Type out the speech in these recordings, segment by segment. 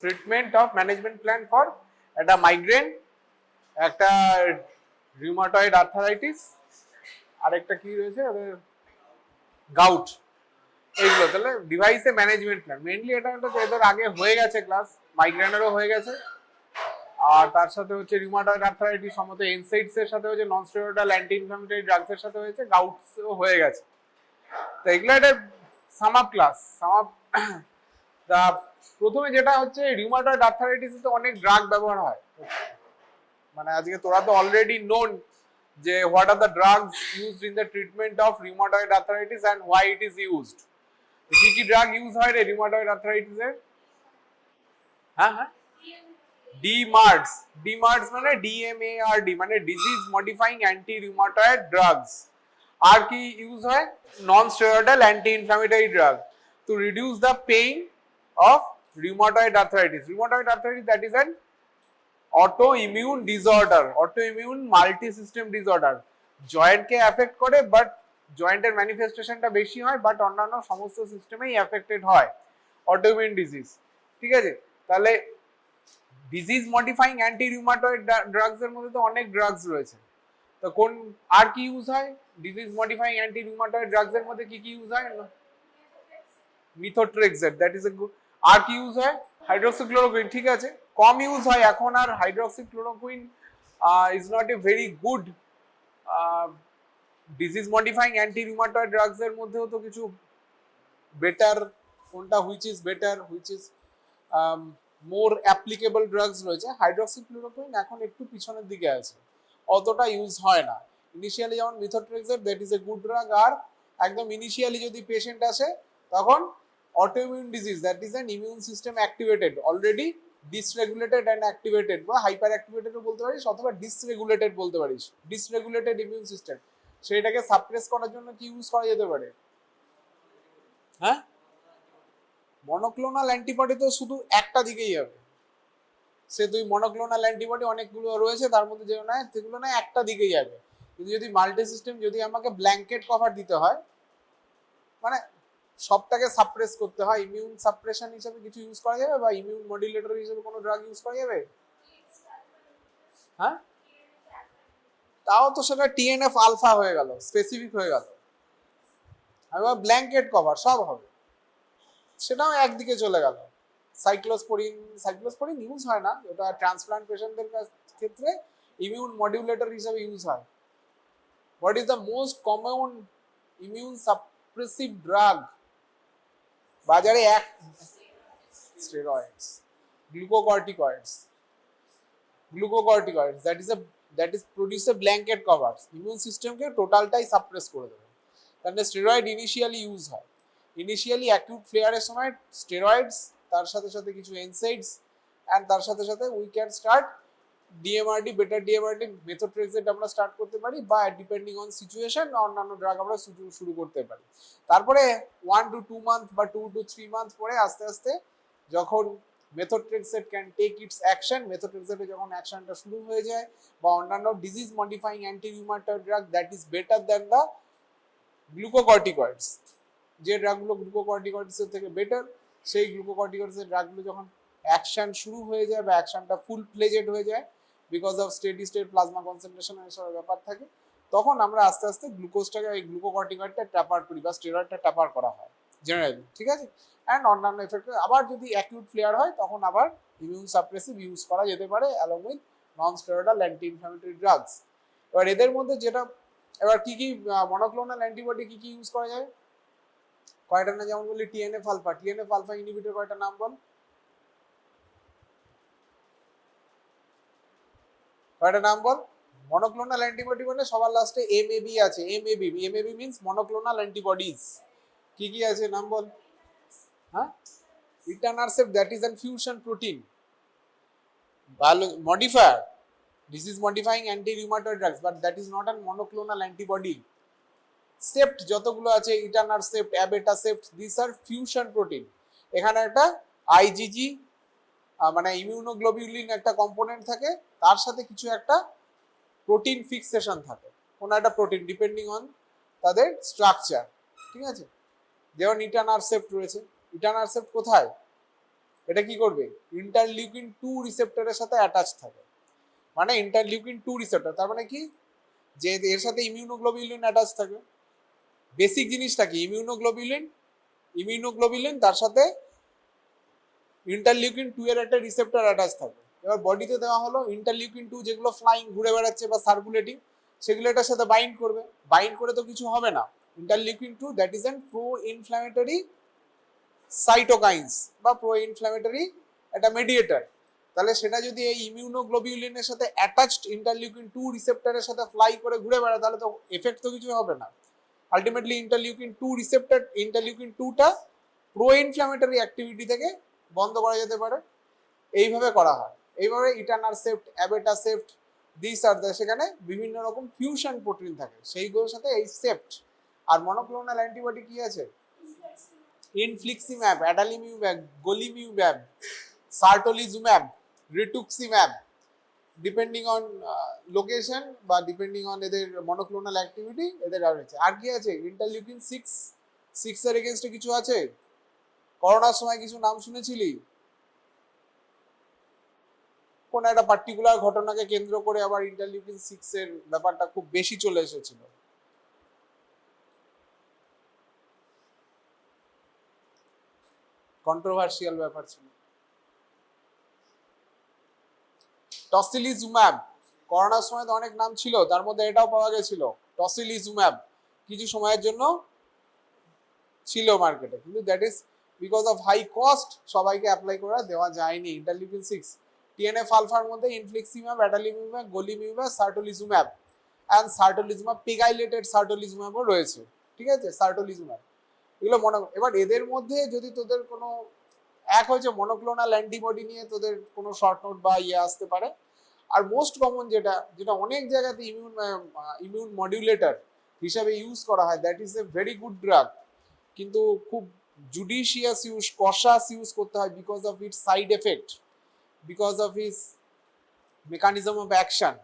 Treatment of management plan for একটা migraine, একটা rheumatoid arthritis, আর একটা কি রয়েছে ওদের গাউট, এইগুলো। তাহলে ডিভাইসে ম্যানেজমেন্ট প্ল্যান মেইনলি এটা এদের আগে হয়ে গেছে ক্লাস, মাইগ্রেনেরও হয়ে গেছে, আর তার সাথে হচ্ছে রিউমাটয়েড আর্থারাইটিস সম্বন্ধে এনসাইডস এর সাথে হচ্ছে নন স্টেরয়েডাল অ্যান্টি ইনফ্ল্যামেটরি ড্রাগস এর সাথে হয়েছে, গাউটসও হয়ে গেছে। তো এগুলো একটা sum up class, sum up. তা প্রথমে যেটা হচ্ছে রিউমাটয়েড আর্থারাইটিসে তো অনেক ড্রাগ ব্যবহার হয়, মানে আজকে তোরা তো অলরেডি নোন যে what are the drugs used in the treatment of rheumatoid arthritis and why it is used. কি কি ড্রাগ ইউজ হয় রে রিউমাটয়েড আর্থারাইটিস এর? হ্যাঁ হ্যাঁ, ডিমার্ডস। ডিমার্ডস মানে ডিএমএআরডি, মানে disease modifying anti rheumatoid drugs. আর কি ইউজ হয়? Non steroidal anti inflammatory drug to reduce the pain of rheumatoid arthritis. Rheumatoid arthritis, that is an autoimmune disorder, autoimmune multi-system disorder. Joint কে effect করে, but জয়েন্টের ম্যানিফেস্টেশনটা বেশি হয়, but অন্যান্য সমস্ত সিস্টেমেই এফেক্টেড হয় অটোইমিউন ডিজিজ। ঠিক আছে, তাহলে disease modifying anti rheumatoid drugs এর মধ্যে তো অনেক ড্রাগস রয়েছে। তো কোন আর কি ইউজ হয় disease modifying anti rheumatoid drugs এর মধ্যে? কি কি ইউজ হয়? Methotrexate, that is a good. আর কি ইউজ হয়? হাইড্রোক্সিক্লোরোকুইন। ঠিক আছে, কম ইউজ হয় এখন, আর hydroxychloroquine is not a very good disease modifying anti rheumatoid drugs এর মধ্যেও তো কিছু বেটার, কোনটা which is better, which is more applicable drugs রয়েছে। হাইড্রোক্সিক্লোরোকুইন এখন একটু পিছনের দিকে আছে, অতটা ইউজ হয় না। ইনিশিয়ালি যেমন methotrexate, that is a good drug. আর একদম ইনিশিয়ালি যদি পেশেন্ট আসে তখন autoimmune disease, that is an immune system activated, already dysregulated and activated, বা hyper activated বলতে পারিস, অথবা dysregulated বলতে পারিস, dysregulated immune system, সেটাকে সাপ্রেস করার জন্য কি ইউজ করা যেতে পারে? হ্যাঁ, মনোক্লোনাল অ্যান্টিবডি তো শুধু একটা দিকেই যাবে। সে তুই মনোক্লোনাল অ্যান্টিবডি অনেকগুলো রয়েছে, তার মধ্যে যেগুলো নয় সেগুলো নয় একটা দিকেই যাবে। কিন্তু যদি মাল্টি সিস্টেম, যদি আমাকে ব্ল্যাঙ্কেট কভার দিতে হয়, মানে সবটাকে সাপ্রেস করতে হয়, ইমিউন সাপ্রেশন হিসেবে কিছু ইউজ করা যাবে, বা ইমিউন মডুলেটর হিসেবে কোনো ড্রাগ ইউজ করা যাবে? হ্যাঁ, তাও তো সেটা টিএনএফ আলফা হয়ে গেল, স্পেসিফিক হয়ে গেল। আবার ব্ল্যাঙ্কেট কভার সব হবে, সেটাও একদিকে চলে গেল। সাইক্লোস্পোরিন, সাইক্লোস্পোরিন ইউজ হয় না, ওটা ট্রান্সপ্লান্ট পেশেন্টদের ক্ষেত্রে ইমিউন মডুলেটর হিসেবে ইউজ হয়। What is the most common immune suppressive drug বাজারে? এক, steroids, glucocorticoids. Glucocorticoids, that is produce a blanket covers, immune সিস্টেমকে টোটালটাই সাপ্রেস করে দেবে। তাহলে স্টেরয়েড ইনিশিয়ালি ইউজ হয়, ইনিশিয়ালি অ্যাকিউট ফ্লেয়ারের সময় স্টেরয়েডস, তার সাথে সাথে কিছু এনসাইডস, এন্ড তার সাথে সাথে we can start DMARD, better DMARD, methotrexate আমরা স্টার্ট করতে পারি, বা ডিপেন্ডিং অন সিচুয়েশন অন্যান্য ড্রাগ আমরা শুরু করতে পারি। তারপরে 1 to 2 মান্থ বা 2 to 3 মান্থ পরে আস্তে আস্তে যখন methotrexate can take its action, মেথোট্রেক্সেটে যখন অ্যাকশনটা শুরু হয়ে যায়, বা অন্যান্য disease modifying anti rheumatoid drug that is better than the glucocorticoids, যে ড্রাগগুলো গ্লুকোকর্টিকয়েডসের থেকে বেটার, সেই গ্লুকোকর্টিকয়েডসের ড্রাগগুলো যখন অ্যাকশন শুরু হয়ে যায় বা অ্যাকশনটা ফুল ফ্লেজেড হয়ে যায়, because of steady state plasma concentration এসব ব্যাপার থাকে, তখন আমরা আস্তে আস্তে গ্লুকোজটাকে, এই গ্লুকোকর্টিকয়েডটা ট্যাপার করি, বা স্টেরয়েডটা ট্যাপার করা হয় জেনারেলি। ঠিক আছে, অ্যান্ড অন্যান্য এফেক্ট। আবার যদি অ্যাকিউট ফ্লেয়ার হয় তখন আবার ইমিউন সাপ্রেসিভ ইউজ করা যেতে পারে along with non steroidal anti inflammatory drugs. এবার এদের মধ্যে যেটা, এবার কি কি মনোক্লোনাল অ্যান্টিবডি কি কি ইউজ করা যায়? কয়টা না, যেমন বলি TNF alpha, TNF alpha inhibitor কয়টা নাম বল, কয়টা নাম বল। মনোক্লোনাল অ্যান্টিবডি মানে সবার লাস্টে এমএবি আছে, MAB, MAB means monoclonal antibodies. কি কি আছে নাম বল? হ্যাঁ, etanercept, that is a fusion protein modifier, disease modifying anti rheumatoid drugs, but that is not a monoclonal antibody. Sept যতগুলো আছে, etanercept, abatacept, these are fusion protein। এখানে একটা IgG মানে ইমিউনোগ্লোবিউলিন একটা কম্পোনেন্ট থাকে, তার সাথে কিছু একটা প্রোটিন ফিক্সেশন থাকে, কোন একটা প্রোটিন ডিপেন্ডিং অন তাদের স্ট্রাকচার। ঠিক আছে, যেমন etanercept রয়েছে। etanercept কোথায়? এটা কি করবে, ইন্টারলিউকিন 2 রিসেপ্টরের সাথে অ্যাটাচ থাকে। মানে ইন্টারলিউকিন 2 রিসেপ্টর তার মানে কি, যে এর সাথে ইমিউনোগ্লোবিউলিন অ্যাটাচ থাকে। বেসিক জিনিসটা কি, ইমিউনোগ্লোবিউলিন তার সাথে ইন্টারলিউকিন 2 এর একটা রিসেপ্টর অ্যাটাচ থাকে। এবার বডিতে দেওয়া হলো ইন্টারলিউকিন 2 যেগুলো ফ্লাইং ঘুরে বেড়াচ্ছে বা সার্কুলেটিং, সেগুলো এটার সাথে বাইন্ড করবে। বাইন্ড করে তো কিছু হবে না। Interleukin 2 that is an pro inflammatory cytokines বা প্রো ইনফ্ল্যামেটরি একটা মেডিয়েটর। তাহলে সেটা যদি এই ইমিউনোগ্লোবিউলিনের সাথে অ্যাটাচড ইন্টারলিউকিন 2 রিসেপ্টরের সাথে ফ্লাই করে ঘুরে বেড়ায়, তাহলে তো এফেক্ট তো কিছু হবে না। আলটিমেটলি ইন্টারলিউকিন 2 রিসেপ্টর, ইন্টারলিউকিন 2টা প্রো ইনফ্ল্যামেটরি অ্যাক্টিভিটি থেকে বন্ধ করা যেতে পারে। এইভাবে করা হয়। এইভাবে ইটানারসেপ্ট, অ্যাবেটাসেপ্ট, দিস আর দ্য, সেখানে বিভিন্ন রকম ফিউশন প্রোটিন থাকে, সেইগুলোর সাথে এই সেপ্ট। আর মনোক্লোনাল অ্যান্টিবডি কি আছে, ইনফ্লিক্সিম্যাব, অ্যাডালিমিউম্যাব, গোলিমিউম্যাব, সার্টোলিজুম্যাব, রিটুক্সিম্যাব, ডিপেন্ডিং অন লোকেশন বা ডিপেন্ডিং অন এদের মনোক্লোনাল অ্যাক্টিভিটি এদের রয়েছে। আর কি আছে, ইন্টারলিউকিন 6 এর এগেইনস্টে কিছু আছে। করোনার সময় কিছু নাম শুনেছিলি? কোন একটা পার্টিকুলার ঘটনাকে কেন্দ্র করে আবার ইন্টারলিউকিন 6 এর ব্যাপারটা খুব বেশি চলে এসেছিল। কন্ট্রোভার্সিয়াল ব্যাপার ছিল। টসিলিজুম্যাব, করোনার সময় তো অনেক নাম ছিল, তার মধ্যে এটাও পাওয়া গেছিল টসিলিজুম্যাব, কিছু সময়ের জন্য ছিল মার্কেটে, কিন্তু that is because of high cost সবাইকে অ্যাপ্লাই করা দেওয়া যায়নি। ইন্টারলিউকিন 6 টিএনএফ আলফার মধ্যে ইনফ্লিক্সিম্যাব, অ্যাডালিমিউম্যাব, গোলিমিউম্যাব, সার্টোলিজুম্যাব অ্যান্ড সার্টোলিজুম্যাব, পিগাইলেটেড সার্টোলিজুম্যাবও রয়েছে। ঠিক আছে, সার্টোলিজুম্যাব এগুলো মনে। এবার এদের মধ্যে যদি তোদের কোনো এক হয়েছে মনোক্লোনাল অ্যান্টিবডি নিয়ে তোদের কোনো শর্ট নোট বা ইয়ে আসতে পারে। আর মোস্ট কমন যেটা যেটা অনেক জায়গাতে ইমিউন মডিউলেটর হিসাবে ইউজ করা হয়, that is A very good drug, কিন্তু খুব জুডিশিয়াস ইউজ, কশাস ইউজ করতে হয় because of it's side effect, because of it's mechanism of action.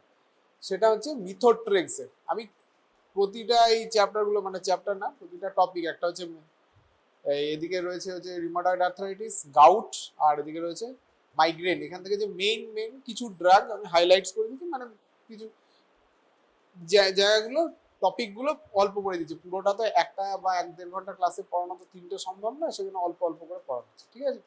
সেটা হচ্ছে মিথোট্রেক্সেট। আমি প্রতিটা এই চ্যাপ্টারগুলো, মানে চ্যাপ্টার না, প্রতিটা টপিক, একটা হচ্ছে এদিকে রয়েছে হচ্ছে রিউমাটয়েড আর্থ্রাইটিস, গাউট, আর এদিকে রয়েছে মাইগ্রেন। এখান থেকে যে মেইন কিছু ড্রাগ আমি হাইলাইটস করে দিচ্ছি, মানে কিছু জায়গাগুলো, টপিকগুলো অল্প করে দিচ্ছি। পুরোটা তো একটা বা 1-1.5 ঘন্টা ক্লাসে পড়ানো তো 3টে সম্ভব না, সেজন্য অল্প অল্প করে পড়ানো হচ্ছে। ঠিক আছে,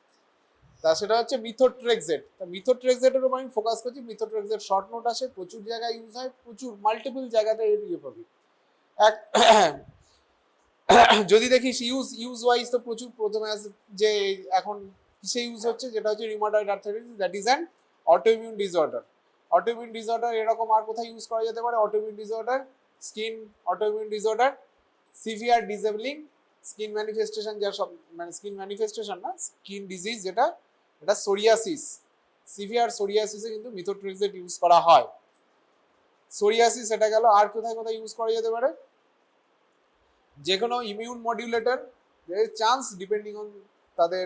তা সেটা হচ্ছে মিথোট্রেক্সেট। তা মিথোট্রেক্সেটের উপর আমি ফোকাস করছি। মিথোট্রেক্সেট শর্ট নোট আসে, প্রচুর জায়গায় ইউজ হয়, প্রচুর মাল্টিপল জায়গাতে এর ইয়ে পাবি। এক যদি দেখিস ইউজ ওয়াইজ তো প্রচুর। প্রথমে আছে যে এখন কিসে ইউজ হচ্ছে, যেটা হচ্ছে rheumatoid arthritis, that is an autoimmune disorder. Autoimmune disorder এরকম আর কোথায় ইউজ করা যেতে পারে, autoimmune disorder, skin autoimmune disorder, severe disabling skin manifestation, যা সব মানে স্কিন ম্যানিফেস্টেশন না, স্কিন ডিজিজ যেটা, এটা সোরিয়াসিস, সিভিয়ার সোরিয়াসিসে কিন্তু মিথোট্রেক্সেট ইউজ করা হয়। সোরিয়াসিস এটা গেল। আর কোথায় কোথায় ইউজ করা যেতে পারে, যে কোনো ইমিউন মডিউলেটর, দের চান্স ডিপেন্ডিং অন তাদের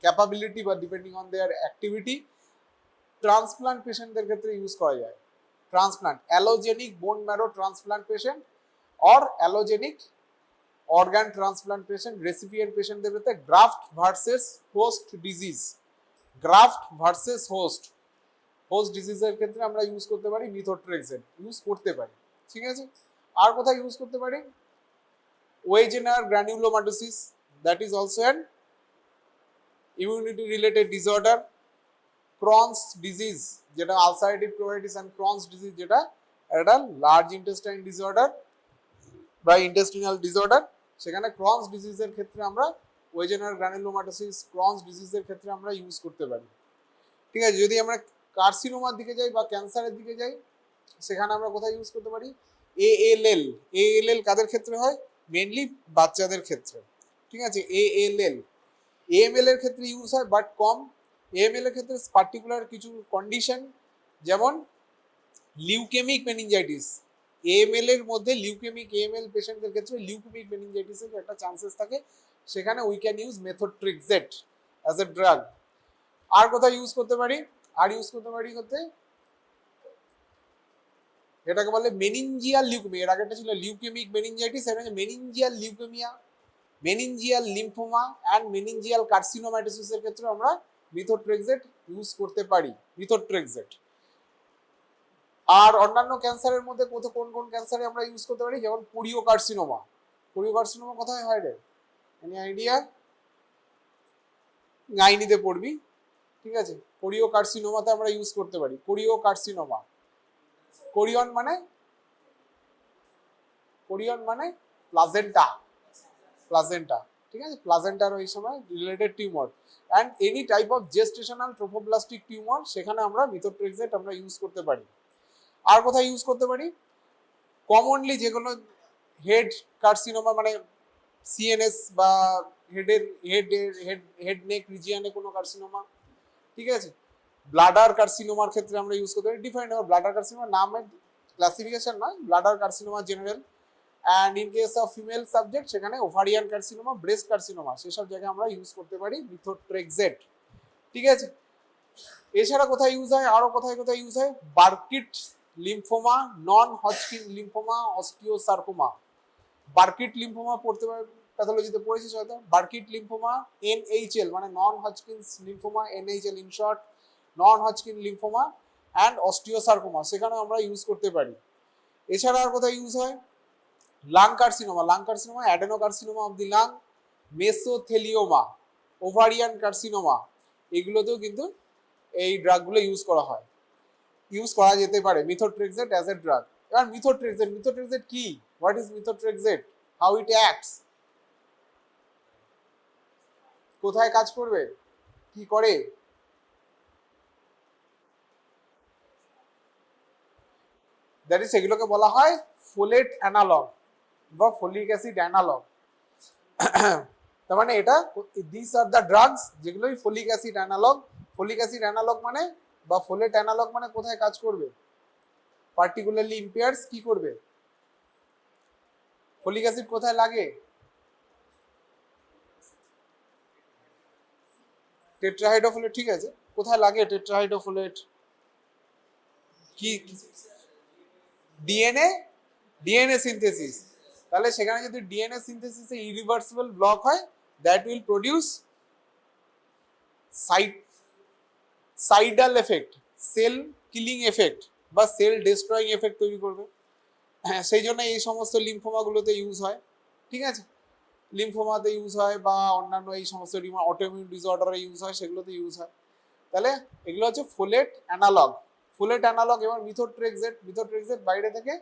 ক্যাপাবিলিটি বা depending on their activity, transplant পেশেন্টদের ক্ষেত্রে ইউজ করা যায়। Transplant, allogeneic bone marrow transplant patient or allogeneic organ transplant patient, recipient পেশেন্টদের ক্ষেত্রে graft versus host disease, graft versus host ডিজিজের ক্ষেত্রে আমরা ইউজ করতে পারি মিথোট্রেক্সেট, ইউজ করতে পারি। ঠিক আছে, আর কোথায় ইউজ করতে পারি, Wegener's granulomatosis, that is also an immunity related disorder, Crohn's disease যেটা ulcerative colitis and Crohn's disease, যেটা একটা লার্জ ইন্টেস্টাইন ডিসঅর্ডার বা ইন্টেস্টিনাল ডিসঅর্ডার। সেখানে ক্রনস ডিজিজের ক্ষেত্রে আমরা ওয়েজেনার গ্র্যানুলোমাটোসিস, ক্রনস ডিজিজের ক্ষেত্রে আমরা ইউজ করতে পারি। ঠিক আছে, যদি আমরা কার্সিনোমার দিকে যাই বা ক্যান্সারের দিকে যাই, সেখানে আমরা কোথায় ইউজ করতে পারি, এএলএল কাদের ক্ষেত্রে হয়, মেনলি বাচ্চাদের ক্ষেত্রে। ঠিক আছে, এএমএল এর ক্ষেত্রে ইউজ হয় বাট কম। এএমএল এর ক্ষেত্রে পার্টিকুলার কিছু কন্ডিশন, যেমন লিউকেমিক মেনিনজাইটিস, এএমএল এর মধ্যে লিউকেমিক, এএমএল পেশেন্টদের ক্ষেত্রে লিউকেমিক মেনিনজাইটিসের একটা চান্সেস থাকে, সেখানে we can use methotrexate as a drug. আর কোথায় ইউজ করতে পারি, আর ইউজ করতে পারি হতে এটাকে বলে মেনিনজিয়াল লিউকেমিয়া। এর আগেটা ছিল লিউকেমিক মেনিনজাইটিস, এটা হচ্ছে meningeal leukaemia, meningeal lymphoma and meningeal কার্সিনোমাটোসিসের ক্ষেত্রে আমরা মিথোট্রেক্সেট ইউজ করতে পারি, মিথোট্রেক্সেট। আর অন্যান্য ক্যান্সারের মধ্যে কোন কোন ক্যান্সারে আমরা ইউজ করতে পারি, যেমন কোরিওকার্সিনোমা। কোরিওকার্সিনোমা কোথায় হয় রে, এনি আইডিয়া? গাইনিতে পড়বি, ঠিক আছে। কোরিওকার্সিনোমাতে আমরা ইউজ করতে পারি, কোরিওকার্সিনোমা। কোরিয়ন মানে প্লাজেন্টা, প্লাজেন্টা, ঠিক আছে। প্লাজেন্টার ওই সময় related tumour and any type of gestational trophoblastic tumour, সেখানে আমরা মিথোট্রেক্সেট আমরা ইউজ করতে পারি। আর কোথায় ইউজ করতে পারি, কমনলি যেগুলো হেড কার্সিনোমা, মানে সিএনএস বা হেড নেক রিজিয়নে কোনো কার্সিনোমা, ঠিক আছে। ব্লাডার কার্সিনোমার ক্ষেত্রে আমরা ইউজ করতে পারি। ডিফারেন্ট ব্লাডার কার্সিনোমা নামের ক্লাসিফিকেশন নয়, bladder carcinoma general. And in case of female subject, সেখানে ওভারিয়ান কার্সিনোমা, ব্রেস্ট কার্সিনোমা, সেসব জায়গায় আমরা ইউজ করতে পারি মিথোট্রেক্সেট, ঠিক আছে। এছাড়া কোথায় ইউজ হয়, আরো কোথায় কোথায় ইউজ হয়, Burkitt lymphoma, non Hodgkin lymphoma, osteosarcoma. Burkitt lymphoma পড়তে পারে, প্যাথোলজিতে পড়েছিস হয়তো। বার্কিট লিম্ফোমা, এনএইচএল মানে non Hodgkin's lymphoma, NHL in short, non Hodgkin lymphoma and osteosarcoma, সেখানে আমরা ইউজ করতে পারি। এছাড়া আর কোথায় ইউজ হয়, lung carcinoma, adenocarcinoma of the lung, mesothelioma, ovarian carcinoma, এগুলোতেও কিন্তু এই ড্রাগগুলো ইউজ করা যেতে পারে, মিথোট্রেক্সেট অ্যাজ এ ড্রাগ। এবার মিথোট্রেক্সেট কি, what is methotrexate, how it acts, কোথায় কাজ করবে, কি করে? দ্যাট ইজ, এগুলোকে বলা হয় ফোলেট অ্যানালগ বা ফলিক অ্যাসিড অ্যানালগ। তার মানে এটা, দিস আর দ্য ড্রাগস যেগুলো folic acid analog. Folic acid analog মানে বা ফোলেট অ্যানালগ মানে কোথায় কাজ করবে, পার্টিকুলারলি ইম্পেয়ার্স কি করবে, ফলিক অ্যাসিড কোথায় লাগে, টেট্রাহাইড্রোফোলেট, ঠিক আছে। কোথায় লাগে টেট্রাহাইড্রোফোলেট, কি ডিএনএ সিনথেসিস। তাহলে সেখানে যদি ডিএনএ সিনথেসিসে ইরিভার্সিবল ব্লক হয়, that will produce cidal effect, cell killing effect বা সেল ডিস্ট্রয়িং এফেক্ট তৈরি করবে। হ্যাঁ, সেই জন্য এই সমস্ত লিম্ফোমাগুলোতে ইউজ হয়, ঠিক আছে। লিম্ফোমাতে ইউজ হয় বা অন্যান্য এই সমস্ত অটোইমিউন ডিসঅর্ডারে ইউজ হয়, সেগুলোতে ইউজ হয়। তাহলে এগুলো হচ্ছে ফোলেট অ্যানালগ। এবার মিথোট্রেক্সেট বাইরে থেকে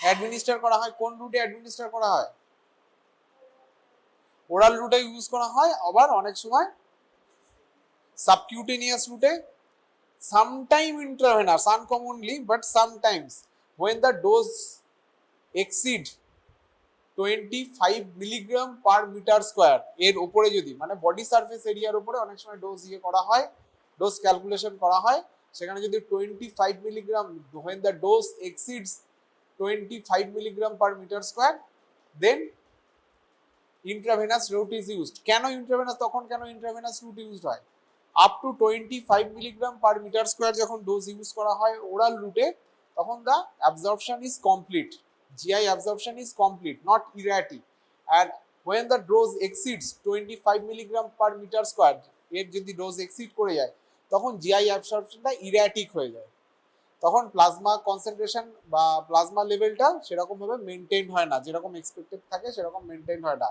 অ্যাডমিনিস্টার করা হয়, কোন রুটে অ্যাডমিনিস্টার করা হয়, ওরাল রুটে ইউজ করা হয়, আবার অনেক সময় সাবকিউটেনিয়াস রুটে, sometime intravenous, uncommonly but sometimes when the dose exceed 25 milligram per metre square, এর উপরে যদি, মানে বডি সারফেস এরিয়ার উপরে অনেক সময় ডোজ করা হয়, ডোজ ক্যালকুলেশন করা হয়, সেখানে যদি 25 milligram, when the dose exceeds 25 milligram per metre square, then intravenous route is used. কেন ইন্ট্রাভেনাস রুট ইউজড হয়, up to 25 milligram per metre square যখন ডোজ ইউজ করা হয় ওরাল রুটে, তখন the absorption is complete, GI absorption is complete, not erratic. And when the dose exceeds 25 milligram per meter square, এর যদি dose exceed করে যায়, তখন GI absorptionটা erratic হয়ে যায়, তখন প্লাজমা কনসেন্ট্রেশন বা প্লাজমা লেভেলটা সেরকম ভাবে মেনটেন হয় না, যেরকম এক্সপেক্টেড থাকে সেরকম মেনটেন হয় না,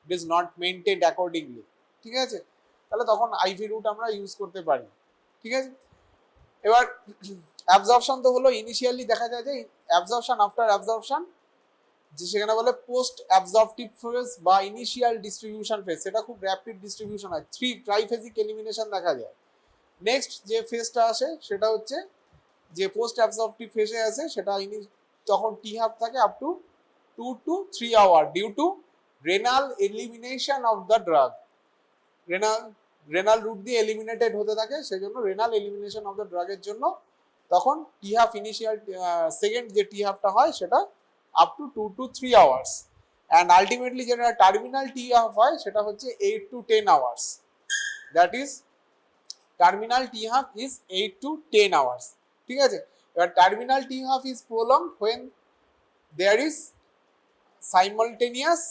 ইট ইজ নট মেনটেনড অ্যাকর্ডিংলি, ঠিক আছে। তাহলে তখন আইভি রুট আমরা ইউজ করতে পারি, ঠিক আছে। এবার অ্যাবজর্পশন তো হলো, ইনিশিয়ালি দেখা যায় যে অ্যাবজর্পশন, আফটার অ্যাবজর্পশন, যে সেখানে বলে পোস্ট অ্যাবজর্পটিভ ফেজ বা ইনিশিয়াল ডিস্ট্রিবিউশন ফেজ, সেটা খুব র্যাপিড ডিস্ট্রিবিউশন হয়, ট্রাইফেজিক এলিমিনেশন দেখা যায়। নেক্সট যে ফেজটা আসে সেটা হচ্ছে যে পোস্ট অ্যাবজর্পটিভ ফেজে আছে, সেটা তখন টি হাফ থাকে up to 2 to 3 hour due to renal elimination of the drug. Renal route দিয়ে এলিমিনেটেড হতে থাকে, সেজন্য রেনাল এলিমিনেশন অফ দ্য ড্রাগের জন্য তখন টি হাফ ইনিশিয়াল সেকেন্ড যে টি হাফটা হয় সেটা up to 2 to 3 hours, and ultimately যেটা টার্মিনাল টি হাফ হয় সেটা হচ্ছে 8 to 10 hours. That is terminal T half is 8 to 10 hours, ঠিক আছে। এবার terminal T half is prolonged when there is simultaneous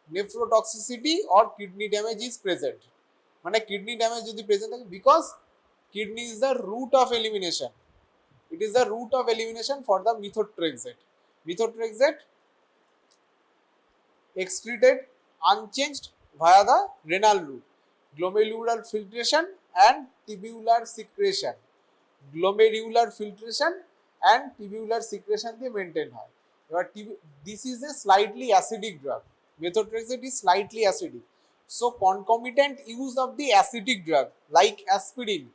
nephrotoxicity or kidney damage is present. মানে kidney damage যদি present থাকে, because kidney is the route of elimination, it is the route of elimination for the methotrexate. Methotrexate excreted unchanged via the renal route, glomerular filtration and tubular secretion, glomerular filtration and tubular secretion দিয়ে maintain হয়। এবার this is a slightly acidic drug, methotrexate is slightly acidic, so concomitant use of the acidic drug like aspirin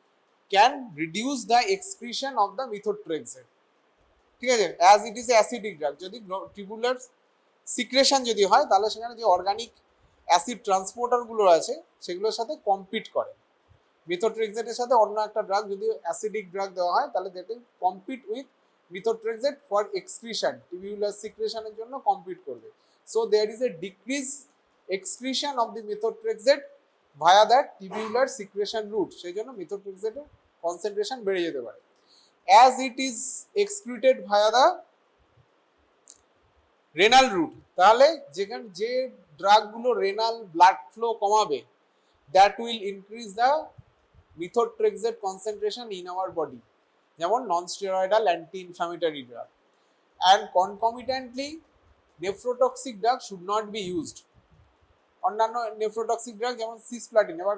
can reduce the excretion of the methotrexate, ঠিক আছে, as it is acidic drug। যদি tubular secretion যদি হয় তাহলে সেখানে যে organic acid transporter গুলো আছে সেগুলোর সাথে কম্পিট করে। মিথোট্রেক্সেটের সাথে অন্য একটা ড্রাগ যদি অ্যাসিডিক ড্রাগ দেওয়া হয় তাহলে যেটা compete with methotrexate for excretion, tubular সিক্রেশনের জন্য কম্পিট করবে। So there is a decrease excretion of the methotrexate via that tubular secretion route, সেই জন্য মিথোট্রেক্সেটের কনসেন্ট্রেশন বেড়ে যেতে পারে। As it is excreted via the renal route, তাহলে যেখানে যে ড্রাগগুলো রেনাল ব্লাড ফ্লো কমাবে, that will increase the methotrexate concentration in our body, যেমন non steroidal anti inflammatory drug. And concomitantly nephrotoxic drug should not be used. অন্যান্য nephrotoxic drug যেমন cisplatin, এবার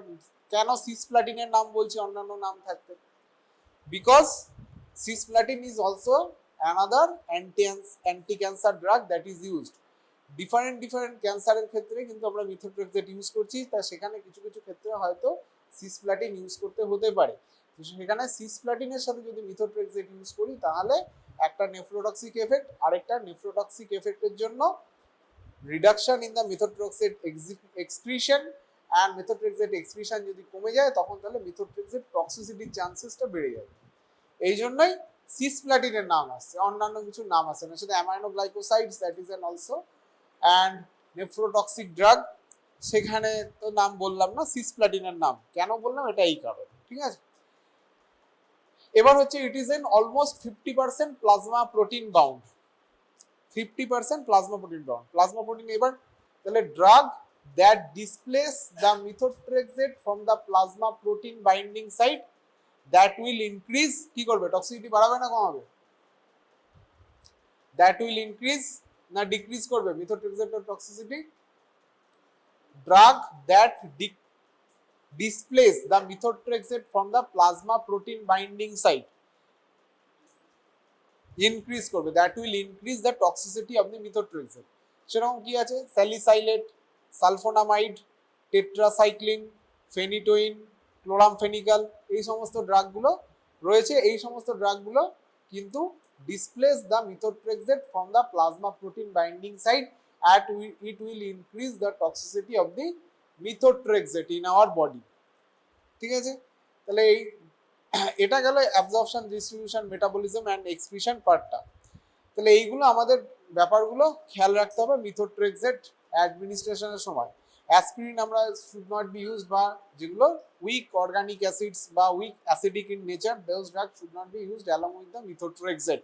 কেন সিসপ্লাটিনের নাম বলছি অন্যান্য নাম থাকতে, because cisplatin is also another anti cancer drug that is used. Different ক্যান্সারের ক্ষেত্রে কিন্তু আমরা মিথোট্রেক্সেট ইউজ করছি, তা সেখানে কিছু কিছু ক্ষেত্রে হয়তো সিসপ্লাটিন ইউজ করতে হতে পারে। সেখানে সিসপ্লাটিনের সাথে যদি মিথোট্রেক্সেট ইউজ করি তাহলে একটা নেফ্রোটক্সিক এফেক্ট, আরেকটা নেফ্রোটক্সিক এফেক্টের জন্য reduction in the methotrexate excretion, and methotrexate excretion যদি কমে যায় তখন তাহলে মিথোট্রেক্সেট টক্সিসিটির চান্সেসটা বেড়ে যাবে। এই জন্যই সিসপ্লাটিনের নাম আসছে, অন্যান্য কিছু নাম আছে না, সেটা aminoglycosides that is an also and nephrotoxic drug, সেখানে তো নাম বললাম না, সিসপ্লাটিনের নাম কেন বললাম এটা এই কারণে, ঠিক আছে। এবার হচ্ছে it is an almost 50% plasma protein bound, 50% plasma protein bound, plasma protein. এবার তাহলে drug that displace the methotrexate from the plasma protein binding site that will increase, কি করবে, টক্সিসিটি বাড়াবে না কমাবে, দ্যাট উইল ইনক্রিজ না ডিক্রিজ করবে মিথোট্রেক্সেটের toxicity. Drug that displace the methotrexate from the plasma protein binding site increase করবে, that will increase the toxicity of the methotrexate। সেরকম কি আছে, স্যালিসাইলেট, সালফোনামাইড, টেট্রাসাইক্লিন, ফেনিটোইন, ক্লোরামফেনিক্যাল, এই সমস্ত ড্রাগগুলো রয়েছে। এই সমস্ত ড্রাগগুলো কিন্তু displace the methotrexate from the plasma protein binding site, it will increase the toxicity of the methotrexate in our body, ঠিক আছে। তাহলে এটা গেল absorption, distribution, metabolism and excretion পার্টটা। তাহলে এইগুলো আমাদের ব্যাপারগুলো খেয়াল রাখতে হবে মিথোট্রেক্সেট অ্যাডমিনিস্ট্রেশনের সময়। অ্যাসপিরিন আমরা শুড নট বি ইউজ, বা যেগুলো উইক অর্গানিক অ্যাসিডস বা weak acidic in nature, those drug should not be used along with the methotrexate.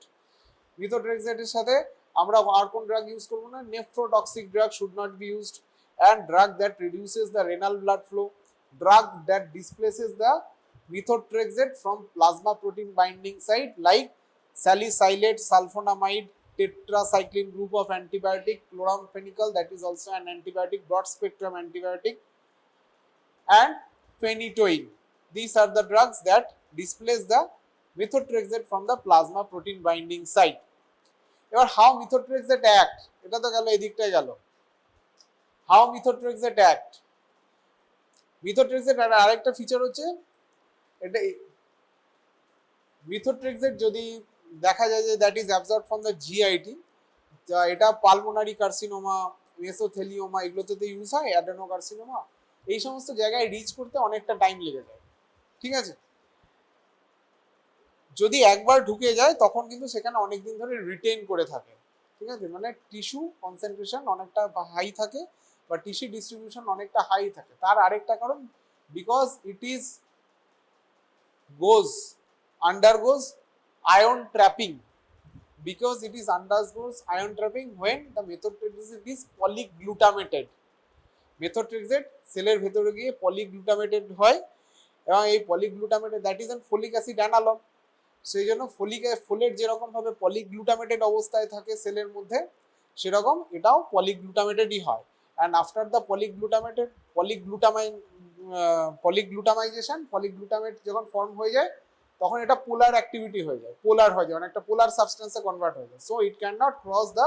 মিথোট্রেক্সেটের সাথে আমরা আর কোন ড্রাগ ইউজ করবো না, nephrotoxic drug should not be used, and drug that reduces the renal blood flow, drug that displaces the methotrexate from plasma protein binding site like salicylate, sulfonamide, tetracycline group of antibiotic, chloramphenicol that is also an antibiotic, broad spectrum antibiotic, and phenytoin. These are the drugs that displace the methotrexate from the plasma protein binding site. এবার how methotrexate act, এটা তো গেল, এদিকটাই গেল। how methotrexate act, methotrexate আরেকটা feature হচ্ছে, এটা methotrexate যদি দেখা যায় যে that is absorb from the GIT, এটা পালমোনারি কার্সিনোমা, মেসোথেলিওমা এগুলোতে তো ইউজ হয়, অ্যাডেনোকার্সিনোমা, এই সমস্ত জায়গায় রিচ করতে অনেকটা টাইম লেগে যায়, ঠিক আছে। যদি একবার ঢুকে যায় তখন কিন্তু সেখানে অনেকদিন ধরে রিটেইন করে থাকে, ঠিক আছে, মানে টিস্যু কনসেন্ট্রেশন অনেকটা হাই থাকে বা টিস্যু ডিস্ট্রিবিউশন অনেকটা হাই থাকে। তার আরেকটা কারণ, because it is undergoes ion trapping, because it undergoes ion trapping when the methotrexate is polyglutamated, methotrexate সেলের ভেতরে গিয়ে পলিগ্লুটামেটেড হয় এবং এই polyglutamated that is an folic acid analogue. সেই জন্য ফোলেট যেরকম ভাবে পলিগ্লুটামেটেড অবস্থায় থাকে সেলের মধ্যে, সেরকম এটাও পলিগ্লুটামেটেডই হয়। অ্যান্ড আফটার দ্য পলিগ্লুটামাইজেশন, পলিগ্লুটামেট যখন ফর্ম হয়ে যায় তখন এটা পোলার অ্যাক্টিভিটি হয়ে যায়, পোলার হয়ে যায়, অনেকটা পোলার সাবস্টেন্সে কনভার্ট হয়ে যায়। So it can not cross the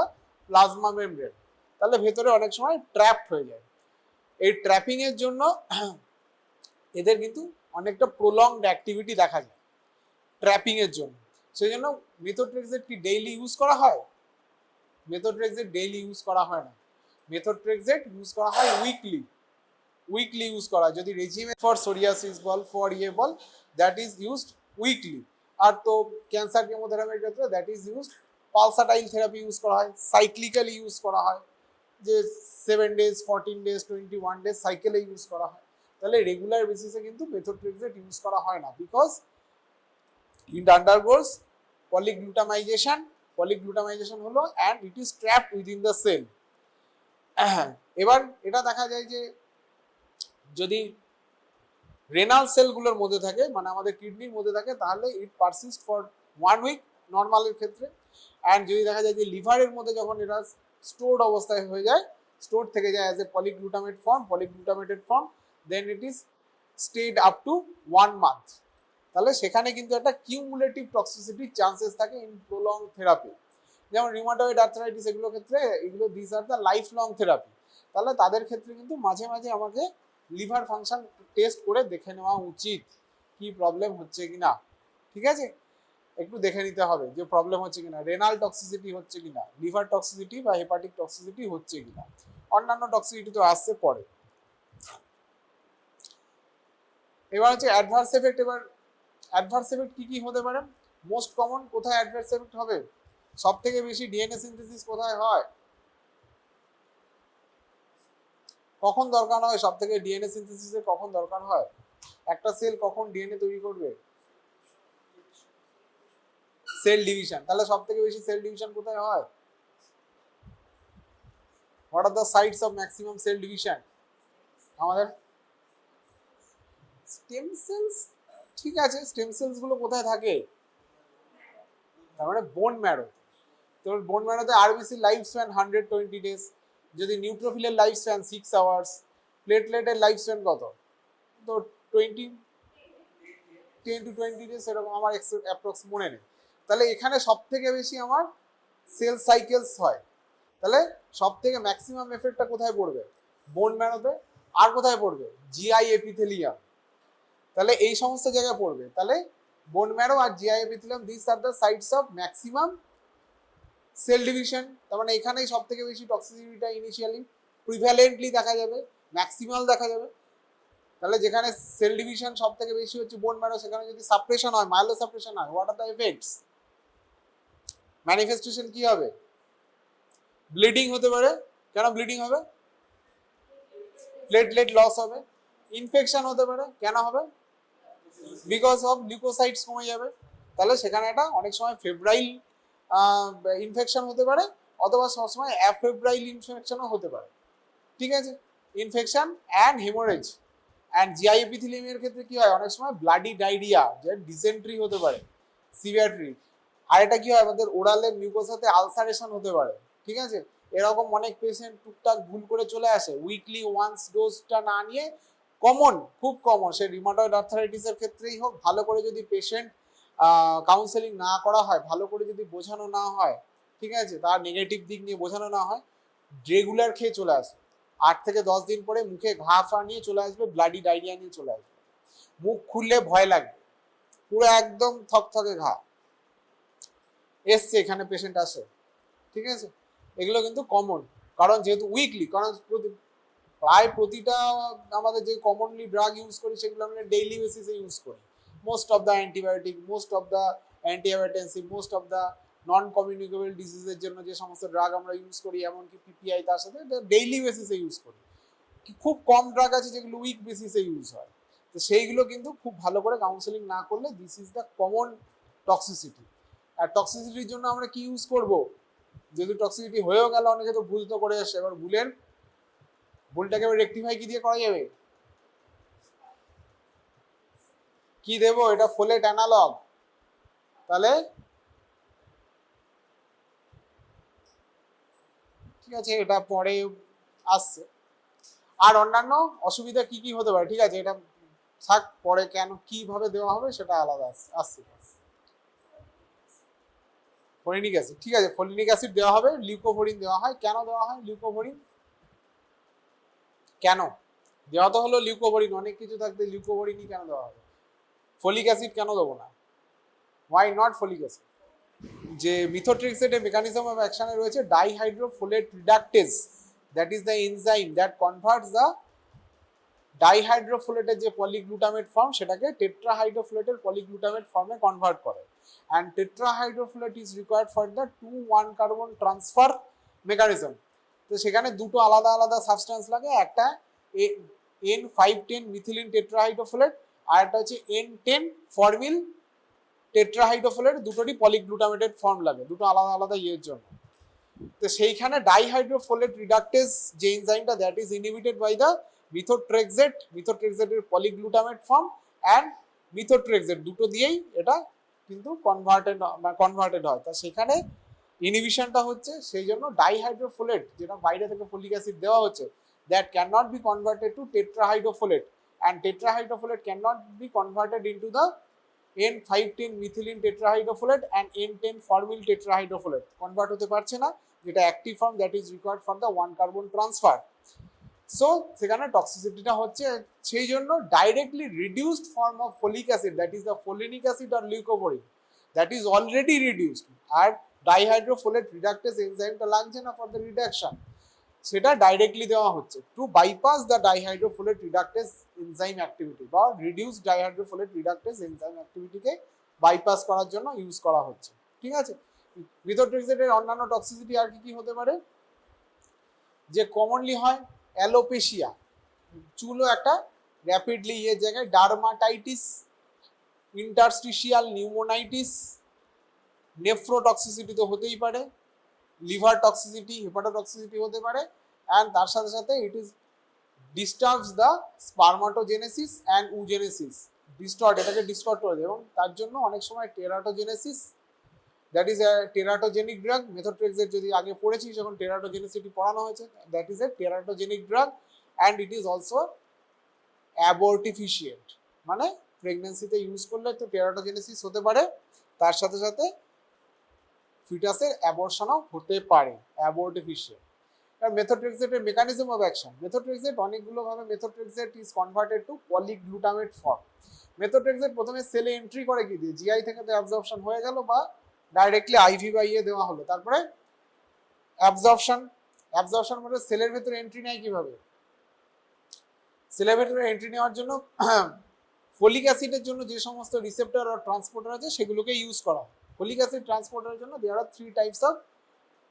plasma membrane, তাহলে ভেতরে অনেক সময় ট্র্যাপড হয়ে যায়। এই ট্র্যাপিং এর জন্য এদের কিন্তু অনেকটা প্রলংড অ্যাক্টিভিটি দেখা যায় ট্র্যাপিং এর জন্য। সেই জন্য মেথোট্রেক্সেট কি ডেইলি ইউজ করা হয়? মেথোট্রেক্সেট ডেইলি ইউজ করা হয় না, মেথোট্রেক্সেট ইউজ করা হয় উইকলি ইউজ করা। যদি রেজিমে ফর সোরিয়াসিস বল, ফর ইয়ে বল, দ্যাট ইজ ইউজড উইকলি। আর তো ক্যান্সার কেমোথেরাপির ক্ষেত্রে that is used pulsatile therapy use করা হয়, সাইক্লিক্যালি ইউজ করা হয়, যে 7 days 14 days 21 days সাইকেলে ইউজ করা হয়। তাহলে রেগুলার বেসিসে কিন্তু মেথোট্রেক্সেট ইউজ করা হয় না, বিকজ ইট আন্ডারগোস পলিগ্লুটামাইজেশন হলো and it is trapped within the cell. এবার এটা দেখা যায় যে যদি রেনাল সেলগুলোর মধ্যে থাকে, মানে আমাদের কিডনির মধ্যে থাকে, তাহলে ইট পারসিস্ট ফর 1 week নর্মালের ক্ষেত্রে। অ্যান্ড যদি দেখা যায় যে লিভারের মধ্যে যখন এটা স্টোরড অবস্থায় হয়ে যায়, স্টোর থেকে যায় as a polyglutamated form, then it is stayed up to 1 month। তাহলে সেখানে কিন্তু একটা কিউমুলেটিভ টক্সিসিটির চান্সেস থাকে ইন প্রোলং থেরাপি। যেমন রিউমাটয়েড আর্থ্রাইটিস এগুলোর ক্ষেত্রে এগুলো this are the life long therapy. তাহলে তাদের ক্ষেত্রে কিন্তু মাঝে মাঝে আমাকে লিভার ফাংশন টেস্ট করে দেখে নেওয়া উচিত, কি প্রবলেম হচ্ছে কিনা। ঠিক আছে, একটু দেখে নিতে হবে যে প্রবলেম হচ্ছে কিনা, রেনাল টক্সিসিটি হচ্ছে কিনা, লিভার টক্সিসিটি বা হেপাটিক টক্সিসিটি হচ্ছে কিনা। অন্যান্য টক্সিসিটি তো আসছে পরে। এবার হচ্ছে অ্যাডভার্স এফেক্ট। এবার অ্যাডভার্স এফেক্ট কি কি হতে পারে? মোস্ট কমন কোথায় অ্যাডভার্স এফেক্ট হবে? সব থেকে বেশি ডিএনএ সিনথেসিস কোথায় হয়, কখন দরকার হয়? সব থেকে ডিএনএ সিনথেসিসের কখন দরকার হয়? একটা সেল কখন ডিএনএ তৈরি করবে? Cell division. তাহলে সব থেকে বেশি সেল ডিভিশন কোথায় হয়? What are the sites of maximum cell division? আমাদের স্টেম সেলস। ঠিক আছে, স্টেম সেলস গুলো কোথায় থাকে? তার মানে বোন ম্যারো। তো বোন ম্যারোতে আরবিসি লাইফ স্প্যান 120 days, যদি নিউট্রোফিলের লাইফ স্প্যান 6 hours, প্লেটলেটের লাইফ স্প্যান কত? তো 10 to 20 days এরকম, আমার অ্যাপ্রক্স মনে নেই। তাহলে এখানে সব থেকে বেশি আমার সেল সাইকেলস হয়। তাহলে সব থেকে ম্যাক্সিমাম এফেক্টটা কোথায় পড়বে? বোন ম্যারোতে। আর কোথায় পড়বে? GI epithelium. তাহলে এই সমস্ত জায়গায় পড়বে। তাহলে বোন ম্যারো আর GI epithelium, this are the sites of maximum cell division. তার মানে এখানেই সব থেকে বেশি টক্সিসিটিটা ইনিশিয়ালি প্রিভ্যালেন্টলি দেখা যাবে, ম্যাক্সিমাল দেখা যাবে। তাহলে যেখানে সেল ডিভিশন সব থেকে বেশি হচ্ছে বোন ম্যারো, সেখানে যদি সাপ্রেশন হয়, মাইলো সাপ্রেশন হয়, what are the effects? Manifestation কি হবে? ব্লিডিং হতে পারে। কেন ব্লিডিং হবে? প্লেটলেট লস হবে। ইনফেকশন হতে পারে। কেন হবে? বিকজ অফ লিউকোসাইটস কমে যাবে। তাহলে সেখানে একটা অনেক সময় ফেব্রাইল ইনফেকশন হতে পারে, অথবা সবসময় অ্যাফেব্রাইল ইনফেকশনও হতে পারে। ঠিক আছে, infection and haemorrhage. And GI এপিথেলিয়ামের ক্ষেত্রে কি হয়? অনেক সময় ব্লাডি ডায়রিয়া, যে ডিসেন্ট্রি হতে পারে, সিভিয়ারলি। আর এটা কি হয়? আমাদের ওরালের মিউকোসাতে আলসারেশন হতে পারে। ঠিক আছে, এরকম অনেক পেশেন্ট টুকটাক ভুল করে চলে আসে, উইকলি ওয়ান্স ডোজটা না নিয়ে। কমন, খুব কমন, সে রিউমাটয়েড আর্থ্রাইটিসের ক্ষেত্রেই হোক, ভালো করে যদি পেশেন্ট কাউন্সেলিং না করা হয়, ভালো করে যদি বোঝানো না হয়, ঠিক আছে, তার নেগেটিভ দিক নিয়ে বোঝানো না হয়, রেগুলার খেয়ে চলে আসে, 8 থেকে 10 দিন পরে মুখে ঘা ফা নিয়ে চলে আসবে, ব্লাডি ডায়রিয়া নিয়ে চলে আসবে, মুখ খুললে ভয় লাগবে, পুরো একদম থকথকে ঘা এসছে, এখানে পেশেন্ট আসে। ঠিক আছে, এগুলো কিন্তু কমন, কারণ যেহেতু উইকলি, কারণ প্রায় প্রতিটা আমাদের যে কমনলি ড্রাগ ইউজ করি সেগুলো আমরা ডেইলি বেসিসে ইউজ করি। Most of the antibiotic, most of the antihypertensive, most of the non communicable ডিজিজের জন্য যে সমস্ত ড্রাগ আমরা ইউজ করি, এমনকি পিপিআই তার সাথে, ডেইলি বেসিসে ইউজ করি। খুব কম ড্রাগ আছে যেগুলো উইক বেসিসে ইউজ হয়, তো সেইগুলো কিন্তু খুব ভালো করে কাউন্সেলিং না করলে this is the common toxicity. আর টক্সিসিটির জন্য আমরা কি ইউজ করব? যদি টক্সিসিটি হয়েও গেল, অনেকে তো ভুল তো করে আসে, এবার ভুলের ভুলটাকে রেকটিফাই কি দিয়ে করা যাবে? কি দেবো? এটা ফোলেট অ্যানালগ, তাহলে ঠিক আছে, এটা পরে আসছে। আর অন্যান্য অসুবিধা কি কি হতে পারে, ঠিক আছে, এটা থাক, পরে কেন কিভাবে দেওয়া হবে সেটা আলাদা আসছে। ফলিনিক অ্যাসিড, ঠিক আছে, ফলিনিক অ্যাসিড দেওয়া হবে, লিউকোভরিন দেওয়া হয়। কেন দেওয়া হয় লিউকোভরিন? কেন দেওয়া তো হলো লিউকোভরিন, অনেক কিছু থাকতে লিউকোভরিনই কেন দেওয়া হবে? ফলিক অ্যাসিড কেন দেবো না? Why not folic acid? যে মিথোট্রেক্সেটের মেকানিজম অফ অ্যাকশনে রয়েছে dihydrofolate reductase, that is the enzyme that converts the ডাইহাইড্রোফোলেটের যে পলিগ্লুটামেট ফর্ম সেটাকে টেট্রাহাইড্রোফোলেটের পলিগ্লুটামেট ফর্মে কনভার্ট করে। And tetrahydrofolate is required for the 2,1 carbon transfer mechanism. তো সেখানে দুটো আলাদা আলাদা সাবস্টেন্স লাগে, একটা N510 মিথিলিন টেট্রাহাইড্রোফোলেট, আর একটা হচ্ছে N10 ফরমিল টেট্রাহাইড্রোফোলেট, দুটোরই পলিগ্লুটামেটেড ফর্ম লাগে, দুটো আলাদা আলাদা ইয়ের জন্য। তো সেইখানে ডাইহাইড্রোফোলেট রিডাকটেজ যে এনজাইমটা, that is inhibited by the মিথোট্রেক্সেটের পলিগ্লুটামেট ফর্ম অ্যান্ড মিথোট্রেক্সেট, দুটো দিয়েই এটা কিন্তু কনভার্টেড হয়। তা সেখানে ইনহিবিশনটা হচ্ছে, সেই জন্য ডাইহাইড্রোফোলেট যেটা বাইরে থেকে ফলিক অ্যাসিড দেওয়া হচ্ছে, that can not be converted to tetrahydrofolate, and tetrahydrofolate can not be converted into the N510 methylene tetrahydrofolate and N10 formyl tetrahydrofolate convert হতে পারছে না, যেটা active form that is required for the 1 carbon transfer. So সেখানে টক্সিসিটিটা হচ্ছে, সেই জন্য directly reduced form of folic acid, that is the folinic acid or leucovorin, that is already reduced, আর ডাইহাইড্রোফোলেট রিডাকটেজ এনজাইমটা লাগছে না ফর দ্য রিডাকশন, সেটা ডাইরেক্টলি দেওয়া হচ্ছে to bypass the dihydrofolate reductase enzyme activity, বা রিডিউস ডাইহাইড্রোফোলেট রিডাকটেজ এনজাইম অ্যাক্টিভিটিকে bypass করার জন্য ইউজ করা হচ্ছে। ঠিক আছে, মিথোট্রেক্সেটের অন্যান্য টক্সিসিটি আর কি কি হতে পারে? যে কমনলি হয় অ্যালোপেশিয়া, চুলও একটা র্যাপিডলি ইয়ে জায়গায়, ডার্মাটাইটিস, ইন্টারস্টিশিয়াল নিউমোনাইটিস, নেফ্রোটক্সিসিটি তো হতেই পারে, লিভার টক্সিসিটি, হেপাটোটক্সিসিটি হতে পারে, অ্যান্ড তার সাথে সাথে it is disturbs the spermatogenesis and oogenesis, এটাকে ডিস্টর্ট করে দেয়, এবং তার জন্য অনেক সময় teratogenesis, that is a teratogenic drug. Methotrexate যদি আগে পড়েছি যখন টেরাটোজেনিসিটি পড়ানো হয়েছে, that is a teratogenic drug, and it is also abortifacient, মানে প্রেগনেন্সিতে ইউজ করলে তো টেরাটোজেনেসিস হতে পারে, তার সাথে সাথে ফিটাসের অ্যাবর্শনও হতে পারে, অ্যাবর্টিফিশিয়েন্ট। মেথোট্রেক্সেটের মেকানিজম অফ অ্যাকশন, মেথোট্রেক্সেট অনেকগুলো ভাবে, methotrexate is converted to polyglutamate form. Methotrexate প্রথমে সেলে এন্ট্রি করে কি দিয়ে, জিআই থেকে তো অ্যাবজর্পশন হয়ে গেল, বা ডাইরেক্টলি আইভি বা ইয়ে দেওয়া হলো, তারপরে অ্যাবজর্পশন মানে সেলের ভেতরে এন্ট্রি নেয় কিভাবে? সেলের ভেতরে এন্ট্রি নেওয়ার জন্য ফলিক অ্যাসিডের জন্য যে সমস্ত রিসেপ্টর আর ট্রান্সপোর্টার আছে সেগুলোকে ইউজ করা হয়। ফলিক অ্যাসিড ট্রান্সপোর্টারের জন্য দেয়ার আর 3 types of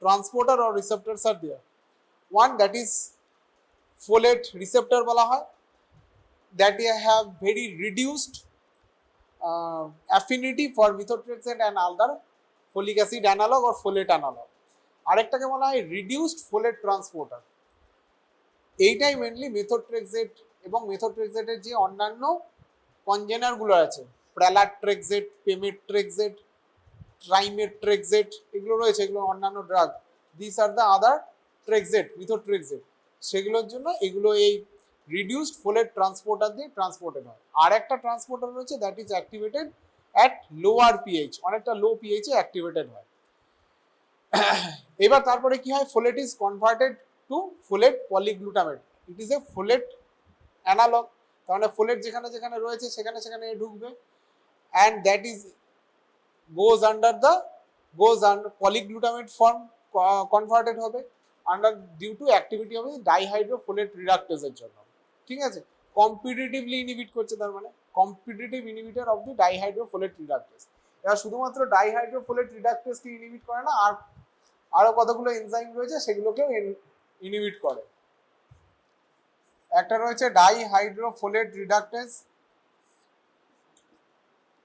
transporter or receptors are there. One, that is folate receptor বলা হয়, that they have very reduced affinity for methotrexate and other folic acid analog or folate analog. আরেকটাকে বলা হয় reduced folate transporter। এইটাই mainly methotrexate এবং মেথোট্রেক্সেটের যে অন্যান্য congener গুলো আছে, প্রালাট্রেক্সেট, পেমেট্রেক্সেট, ট্রাইমেট্রেক্সেট, এগুলো রয়েছে, এগুলো অন্যান্য drug, this are the other trexate, methotrexate, সেগুলোর জন্য এগুলো এই রিডিউসড ফোলেট ট্রান্সপোর্টার দিয়ে ট্রান্সপোর্টেড হয়। আর একটা ট্রান্সপোর্টার রয়েছে that is activated at lower pH, অনেকটা লো পিএইচে অ্যাক্টিভেটেড হয়। এবার তারপরে কি হয়, folate is converted to folate polyglutamate, it is a folate analog, তার মানে ফোলেট যেখানে যেখানে রয়েছে সেখানে সেখানে ঢুকবে, and that is goes under polyglutamate form converted হবে under due to activity of dihydrofolate reductase এর জন্য। ঠিক আছে, কম্পিটিটিভলি ইনহিবিট করছে, তার মানে কম্পিটিটিভ ইনহিবিটর অফ দি ডাইহাইড্রোফোলেট রিডাকটেজ। এরা শুধুমাত্র ডাইহাইড্রোফোলেট রিডাকটেজ কে ইনহিবিট করে না, আর আরো কতগুলো এনজাইম রয়েছে সেগুলোকেও ইনহিবিট করে। একটা রয়েছে ডাইহাইড্রোফোলেট রিডাকটেজ,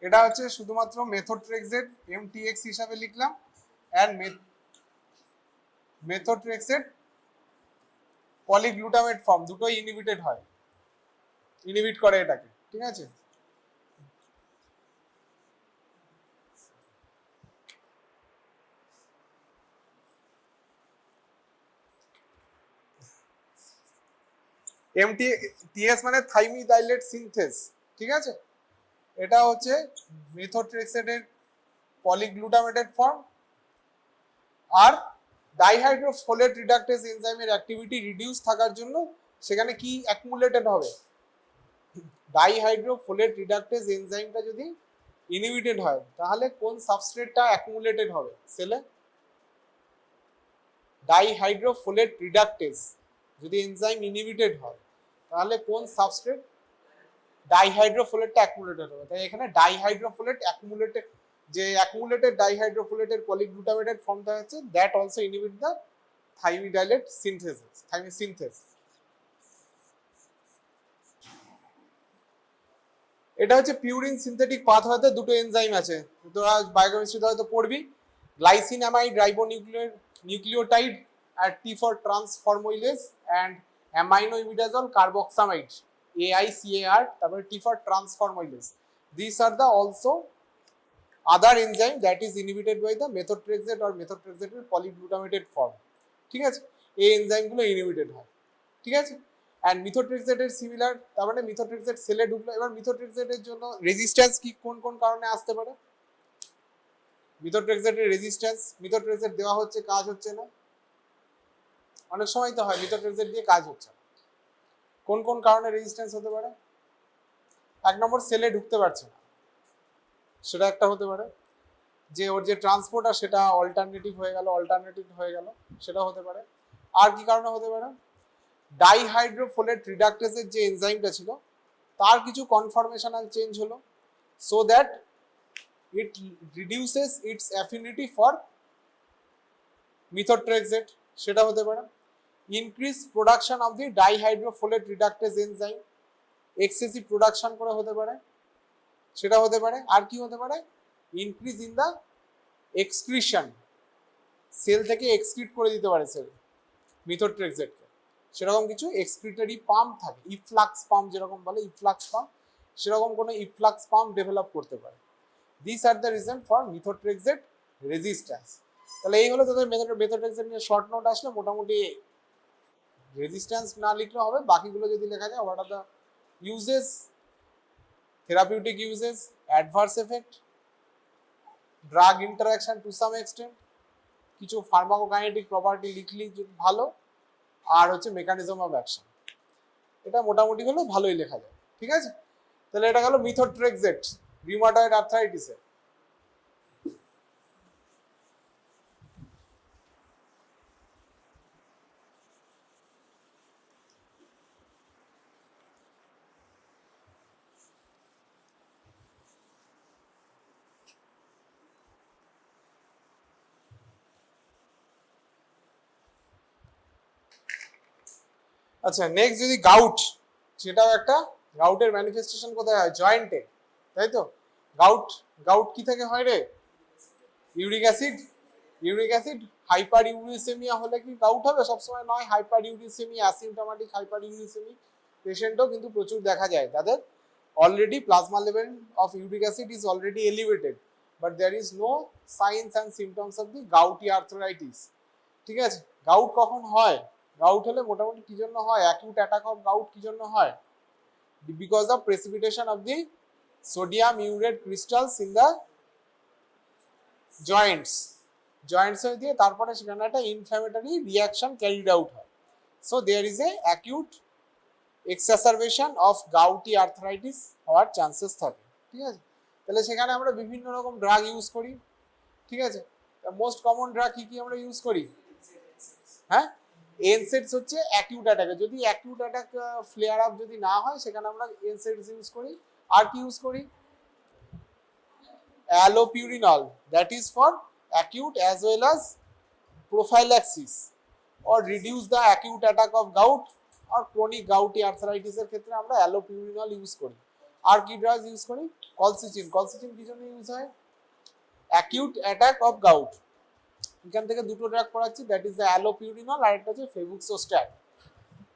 এটা হচ্ছে শুধুমাত্র মেথোট্রেক্সেট, এমটিএক্স হিসাবে লিখলাম, অ্যান্ড মেথোট্রেক্সেট পলিগ্লুটামেট ফর্ম, দুটোই ইনহিবিটেড হয়, ইনহিবিট করে এটাকে, ঠিক আছে। টিএস মানে থাইমিথাইলেট সিনথেস, ঠিক আছে। এটা হচ্ছে মেথোট্রেক্সেটের পলিগ্লুটামেটেড ফর্ম। আর ডাইহাইড্রোফোলেট রিডাক্টেজ এনজাইমের অ্যাক্টিভিটি রিডিউস থাকার জন্য সেখানে কি অ্যাকুমুলেটেড হবে, ডাইহাইড্রোফোলেট রিডাক্টেজ এনজাইমটা যদি ইনহিবিটেড হয় তাহলে কোন সাবস্ট্রেটটা অ্যাকুমুলেটেড হবে সেলে, ডাইহাইড্রোফোলেট রিডাক্টেজ যদি এনজাইম ইনহিবিটেড হয় তাহলে কোন সাবস্ট্রেট, ডাইহাইড্রোফোলেটটা অ্যাকুমুলেটেড হবে। তাই এখানে ডাইহাইড্রোফোলেট অ্যাকুমুলেটেড, যে অ্যাকুমুলেটেড ডাইহাইড্রোফোলেটের পলিগ্লুটামেটেড ফর্মটা হচ্ছে that also inhibit the thymidylate synthesis, synthase. এটা হচ্ছে পিউরিন সিনথেটিক পাথওয়েতে দুটো এনজাইম আছে, তোরা বায়োকেমিস্ট্রিতে হয়তো পড়বি, glycine amide nucleotide at T for transformylase and amino imidazole carboxamide AICAR, তারপরে T for transformylase. These are the also other enzyme that is inhibited by the methotrexate or methotrexate polyglutamate form, ঠিক আছে। এই এনজাইমগুলো inhibited হয়, ঠিক আছে। And মিথোট্রেক্সেটের similar, তার মানে methotrexate সেলে ঢুকলো। এবার মিথোট্রেক্সেটের জন্য রেজিস্ট্যান্স কি কোন কোন কারণে আসতে পারে, মিথোট্রেক্সেটের রেজিস্ট্যান্স, মিথোট্রেক্সেট দেওয়া হচ্ছে কাজ হচ্ছে না, অনেক সময় তো হয় মিথোট্রেক্সেট দিয়ে কাজ হচ্ছে না, কোন কোন কারণে রেজিস্ট্যান্স হতে পারে, এক নম্বর সেলে ঢুকতে পারছে না, সেটা একটা হতে পারে, যে ওর যে ট্রান্সপোর্টার সেটা অল্টারনেটিভ হয়ে গেল, সেটা হতে পারে। আর কি কারণে হতে পারে, ডাইহাইড্রোফোলেট রিডাক্টেজের যে এনজাইমটা ছিল তার কিছু কনফরমেশনাল চেঞ্জ হলো, so that it reduces its affinity for methotrexate, সেটা হতে পারে। Increase production of the dihydrofolate reductase enzyme, excessive production করে হতে পারে, সেটা হতে পারে। আর কি হতে পারে, increase in the excretion, cell থেকে এক্সক্রিট করে দিতে পারে সেল মিথোট্রেক্সেটকে, সেরকম কিছু এক্সক্রিটরি পাম্প থাকে, ইফ্লাক্স পাম্প যেরকম বলে, ইফ্লাক্স পাম্প, সেরকম কোনো ইফ্লাক্স পাম্প ডেভেলপ করতে পারে। This are the reason for methotrexate resistance. তাহলে এই হলো তোদের মেথোট্রেক্সেট নিয়ে শর্ট নোট আসলে, মোটামুটি রেজিস্ট্যান্স না লিখলে হবে, বাকিগুলো যদি লেখা যায়, what are the uses, therapeutic uses, adverse effect, drug interaction to some extent, কিছু ফার্মাকোকাইনেটিক প্রপার্টি লিখলি ভালো, আর হচ্ছে মেকানিজম অফ অ্যাকশন, এটা মোটামুটি হলো ভালোই লেখা যায়, ঠিক আছে। তাহলে এটা গেল মিথোট্রেক্সেট রিউমাটয়েড আর্থ্রাইটিসে। আচ্ছা, নেক্সট যদি গাউট, সেটাও একটা, গাউটের ম্যানিফেস্টেশন কোথায় হয়, জয়েন্টে, তাই তো। গাউট কি থেকে হয় রে, ইউরিক অ্যাসিড হাইপার ইউরিসেমিয়া হলে কি গাউট হবে, সবসময় নয়। Hyperuricemia, asymptomatic hyperuricemia পেশেন্টও কিন্তু প্রচুর দেখা যায়, তাদের already plasma level of uric acid is already elevated, but there is no signs and symptoms of the gouty arthritis, ঠিক আছে। গাউট কখন হয়, গাউট হলে মোটামুটি কি জন্য হয়, অ্যাকিউট অ্যাটাক অফ গাউট কি জন্য হয়, because of precipitation of the sodium urate crystals in the joints হয়ে দিয়ে তারপরে সেখানে একটা ইনফ্ল্যামেটরি রিয়াকশন ক্যারিড আউট হয়, so there is a acute exacerbation of gouty arthritis হওয়ার চান্সেস থাকে, ঠিক আছে। তাহলে সেখানে আমরা বিভিন্ন রকম ড্রাগ ইউজ করি, ঠিক আছে। মোস্ট কমন ড্রাগ কি কি আমরা ইউজ করি, হ্যাঁ, এনসেডস হচ্ছে অ্যাকিউট অ্যাটাকে, যদি অ্যাকিউট অ্যাটাক ফ্লেয়ার আপ যদি না হয় সেখানে আমরা এনসেডস ইউজ করি। আর কি ইউজ করি, allopurinol, that is for acute as well as prophylaxis or reduce the acute attack of gout or chronic gouty arthritis এর ক্ষেত্রে আমরা অ্যালোপিউরিনল ইউজ করি। আর কি ড্রাগ ইউজ করি, কলসিচিন কি জন্য ইউজ হয়, acute attack of gout, এখান থেকে দুটো ড্রাগ পড়াচ্ছি, দ্যাট ইজ দ্য অ্যালোপিউরিনল আর একটা হচ্ছে ফেবুক্সোস্ট্যাট,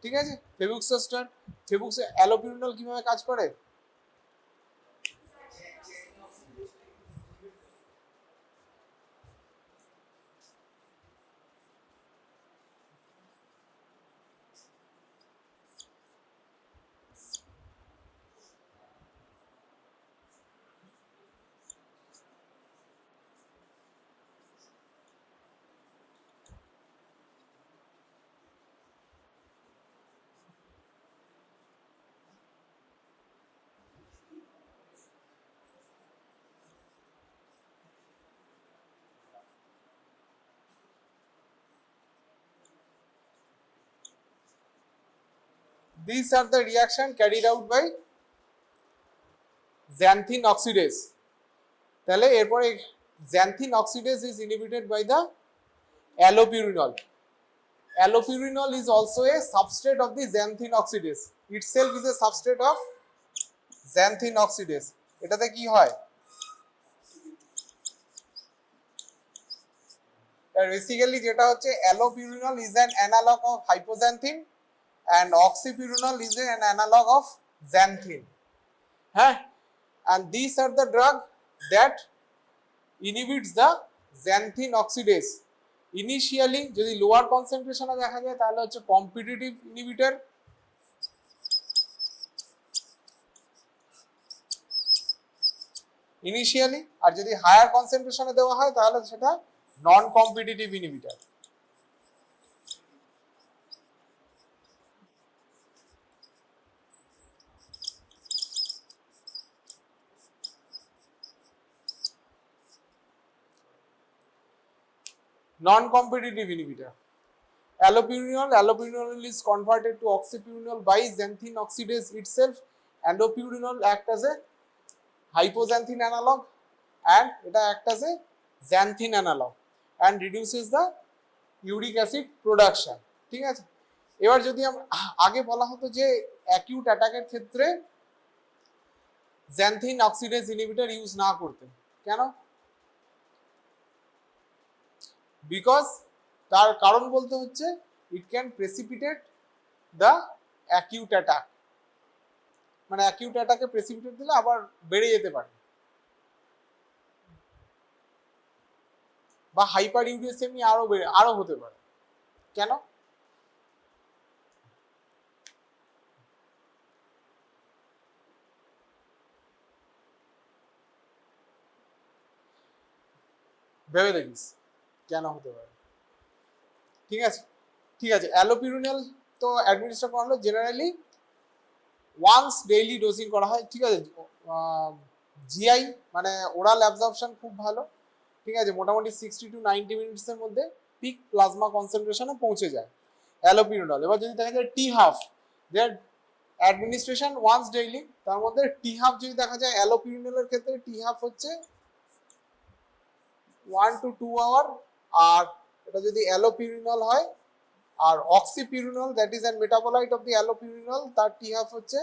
ঠিক আছে। ফেবুক্সোস্টার, ফেবুক্স অ্যালোপিউরিনল কিভাবে কাজ করে? These are the reaction carried out by xanthine oxidase. তাহলে এরপরে xanthine oxidase is inhibited by the allopurinol. Allopurinol is also a substrate of the xanthine oxidase. Itself is a substrate of xanthine oxidase. এটাতে কি হয়? Basically যেটা হচ্ছে allopurinol is an analog of hypoxanthine and oxypurinol is an analog of xanthine. হ্যাঁ, and these are the drug that inhibits the xanthine oxidase. Initially যদি lower concentration এ দেখা যায় তাহলে হচ্ছে competitive inhibitor, ইনিশিয়ালি, আর যদি হায়ার কনসেন্ট্রেশনে দেওয়া হয় তাহলে সেটা নন competitive inhibitor. Non-competitive inhibitor. Allopurinol is converted to oxypurinol by xanthine oxidase itself. Allopurinol act as a hypoxanthine analog and এটা act as a xanthine analog and reduces the uric acid production. ঠিক আছে। এবার যদি আগে বলা হতো যে acute অ্যাটাকের ক্ষেত্রে xanthine oxidase inhibitor ইউজ না করতে, কেন? বিকজ তার কারণ বলতে হচ্ছে it can precipitate the acute attack, মানে অ্যাকিউট অ্যাটাকে প্রেসিপিটেট দিলে আবার বেড়ে যেতে পারে, বা হাইপার ইউরিসেমি আরো হতে পারে। কেন? ভেবে দেখিস কেন হতে পারে। ঠিক আছে, ঠিক আছে। অ্যালোপিরিনল তো অ্যাডমিনিস্ট্রেট করা হলো জেনারেলি ওয়ান্স ডেইলি ডোজিং করা হয়। ঠিক আছে, জিআই মানে ওরাল অ্যাবজর্পশন খুব ভালো। ঠিক আছে, মোটামুটি 60 to 90 মিনিটসের মধ্যে পিক প্লাজমা কনসেন্ট্রেশনে পৌঁছে যায় অ্যালোপিরিনল। এবার যদি দেখা যায় টি হাফ, দেয়ার অ্যাডমিনিস্ট্রেশন ওয়ান্স ডেইলি, তার মধ্যে টি হাফ যদি দেখা যায় অ্যালোপিরিনলের ক্ষেত্রে টি হাফ হচ্ছে 1 to 2 আওয়ার, আর এটা যদি অ্যালোপিরিনল হয়, আর oxypurinol that is an metabolite of the allopurinol, তার টি হাফ হচ্ছে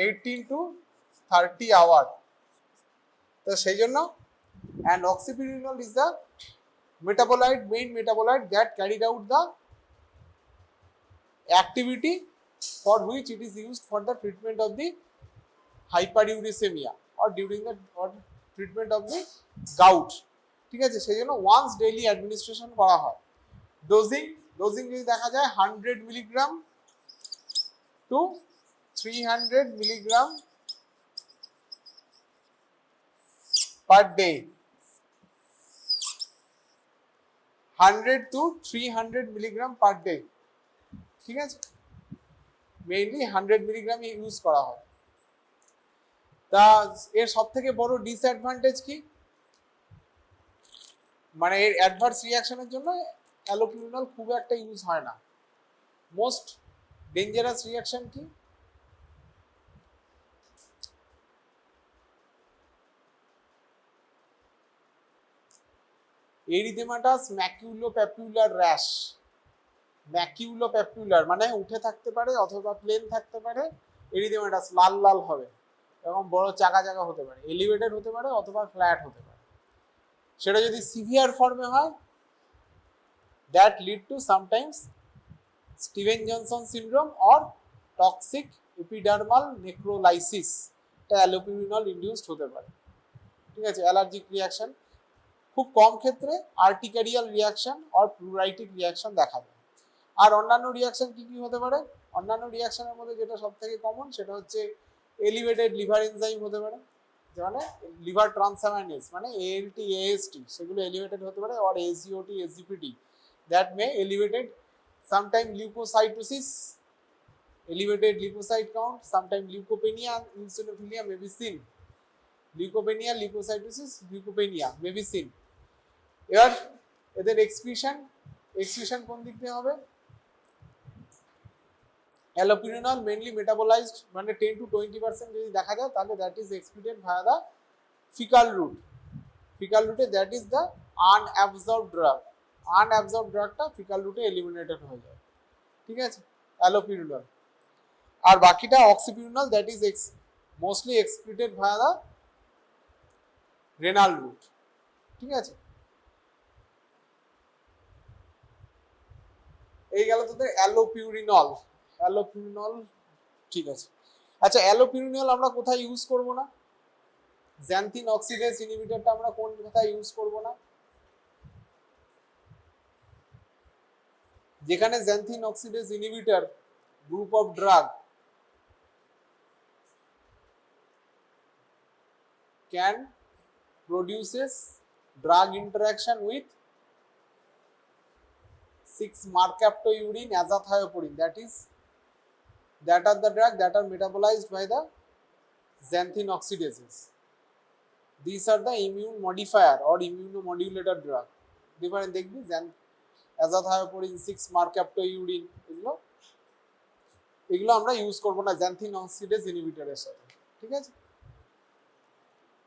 18 to 30 আওয়ার। তো সেই জন্য and oxypurinol is the main metabolite that carried out the activity for which it is used for the treatment of the hyperuricemia or during the treatment of the gout. ঠিক আছে, সেই জন্য once daily administration করা হয়। Dosing যদি দেখা যায় 100 milligram to 300 milligram per day, 100 to 300 milligram per day. ঠিক আছে, মেইনলি 100 মিলিগ্রাম ইউজ করা হয়। তা এর সব থেকে বড় ডিসঅ্যাডভান্টেজ কি, মানে এর অ্যাডভার্স রিয়াকশনের জন্য অ্যালোপিরিনল খুব একটা ইউজ হয় না। মোস্ট ডেঞ্জারাস রিয়াকশন কি? এরিথেমাটাস ম্যাকিউলোপ্যাপুলার র্যাশ। ম্যাকিউলোপ্যাপুলার মানে উঠে থাকতে পারে অথবা প্লেন থাকতে পারে, এরিথেমাটাস লাল লাল হবে, এরকম বড় চাকা চাকা হতে পারে, এলিভেটেড হতে পারে অথবা ফ্ল্যাট হতে পারে। সেটা যদি সিভিয়ার ফর্মে হয়, that lead to sometimes Steven Johnson syndrome or toxic epidermal necrolysis, এটা অ্যালোপিউরিনল ইনডিউসড হতে পারে। ঠিক আছে, অ্যালার্জিক রিয়াকশন খুব কম ক্ষেত্রে আর্টিকারিয়াল রিয়াকশন অর প্লুরাইটিক রিয়াকশন দেখা যায়। আর অন্যান্য রিয়াকশন কি কি হতে পারে? অন্যান্য রিয়াকশনের মধ্যে যেটা সব থেকে কমন সেটা হচ্ছে এলিভেটেড লিভার এনজাইম হতে পারে, মানে লিভার ট্রান্সঅ্যামাইনেজ মানে ALT AST, সেগুলো এলিভেটেড হতে পারে, or ACOT SGPT that may elevated sometime leukocytosis, elevated leukocyte count, sometimes leukopenia, eosinophilia may be seen. Leukopenia, leukocytosis, leukopenia may be seen. এবার এদের এক্সক্রিশন কোন দিক থেকে হবে? অ্যালোপিউরিনল মেইনলি মেটাবোলাইজড, মানে 10 to 20% যদি দেখা যায় তাহলে that is excreted via the faecal route. Faecal রুটে that is the unabsorbed drug. Unabsorbed ড্রাগটা ফিকাল রুটে এলিমিনেটেড হয়ে যায়। ঠিক আছে, অ্যালোপিউরিনল। আর বাকিটা oxypurinol that is mostly excreted via the renal route. ঠিক আছে, এই গেল তোদের অ্যালোপিউরিনল। অ্যালোপিউরিনল ঠিক আছে। আচ্ছা, অ্যালোপিউরিনল আমরা কোথায় ইউজ করব না? জ্যান্থিন অক্সিডেজ ইনহিবিটরটা আমরা কোন কোথায় ইউজ করব না? যেখানে xanthine oxidase inhibitor group of drug can produces drug interaction with 6-mercaptourine azathioprine, that are the drug that are metabolized by the xanthine oxidases. These are the immune modifier or immunomodulator drug. Different দেখবি azathioprine, 6-mercaptourine, এগুলো আমরা use করব না xanthine oxidase ইনহিবিটরের সাথে। ঠিক আছে,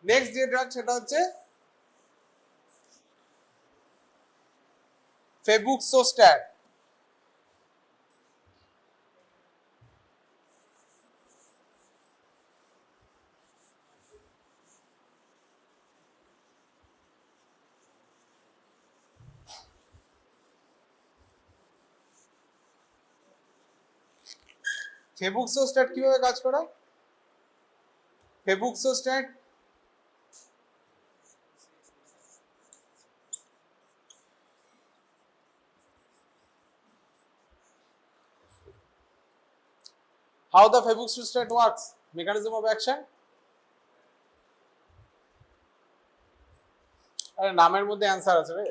next যে drug সেটা হচ্ছে ফেবুক্সোস্ট্যাট। ফেবুক্সোস্ট্যাট কিভাবে কাজ করে? Febuxostat how the febuxostat works, mechanism of action? আরে নামের মধ্যে অ্যানসার আছে রে।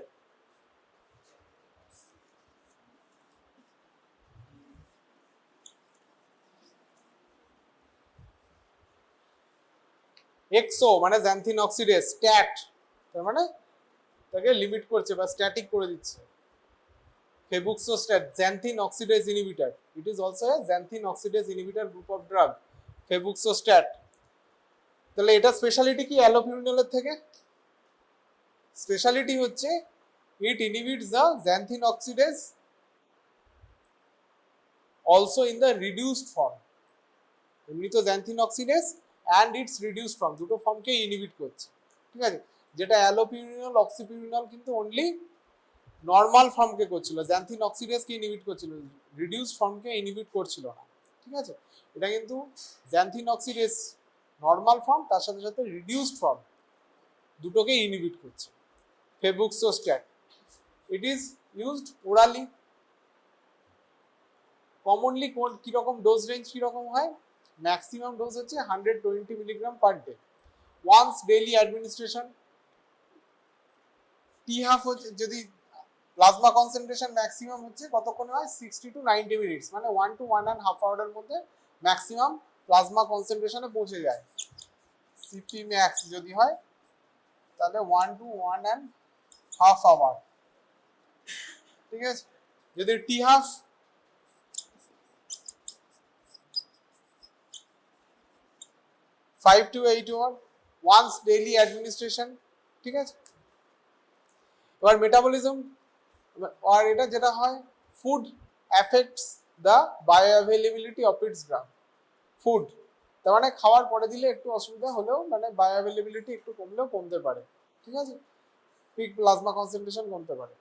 এক্সো মানে জ্যান্থিন অক্সিডেজ, স্ট্যাট তার মানে তাকে লিমিট করছে বা স্ট্যাটিক করে দিচ্ছে। Febuxostat xanthine oxidase inhibitor, it is also a xanthine oxidase inhibitor group of drug, febuxostat. তাহলে এটা স্পেশালিটি কি অ্যালোপিউরিনলের থেকে? স্পেশালিটি হচ্ছে it inhibits the xanthine oxidase also in the reduced form. এমনি তো xanthine oxidase and its reduced form দুটো ফর্মকে inhibit করছে। ঠিক আছে, যেটা অ্যালোপিউরিনল অক্সিপিউরিনল কিন্তু অনলি নর্মাল ফর্মকে করছিল, xanthine oxidase-কে ইনহিবিট করছিল, রিডিউসড ফর্মকে ইনহিবিট করছিল না। ঠিক আছে, এটা কিন্তু xanthine oxidase নর্মাল ফর্ম তার সাথে সাথে রিডিউসড ফর্ম দুটোকে ইনহিবিট করছে। Febuxostat it is used orally. Commonly কিরকম ডোজ রেঞ্জ কিরকম হয়? ম্যাক্সিমাম ডোজ হচ্ছে 120 milligram per day, once daily administration. T half হচ্ছে যদি প্লাজমা কনসেন্ট্রেশন ম্যাক্সিমাম হচ্ছে কতক্ষণ হয়? 60 to 90 মিনিটস, মানে 1 to 1.5 আওয়ারের মধ্যে ম্যাক্সিমাম প্লাজমা কনসেন্ট্রেশনে পৌঁছে যায়। সিপি ম্যাক্স যদি হয় তাহলে 1 to 1.5 আওয়ার। ঠিক আছে, যদি T half 5 to 8 hour, once daily administration. ঠিক আছে, এবার মেটাবলিজম, আর এটা যেটা হয় food affects the bioavailability of its drug. Food তার মানে খাওয়ার পরে দিলে একটু অসুবিধা হলেও মানে বায়োঅ্যাভেলেবিলিটি একটু কমলেও কমতে পারে। ঠিক আছে, পিক প্লাজমা কনসেন্ট্রেশন কমতে পারে।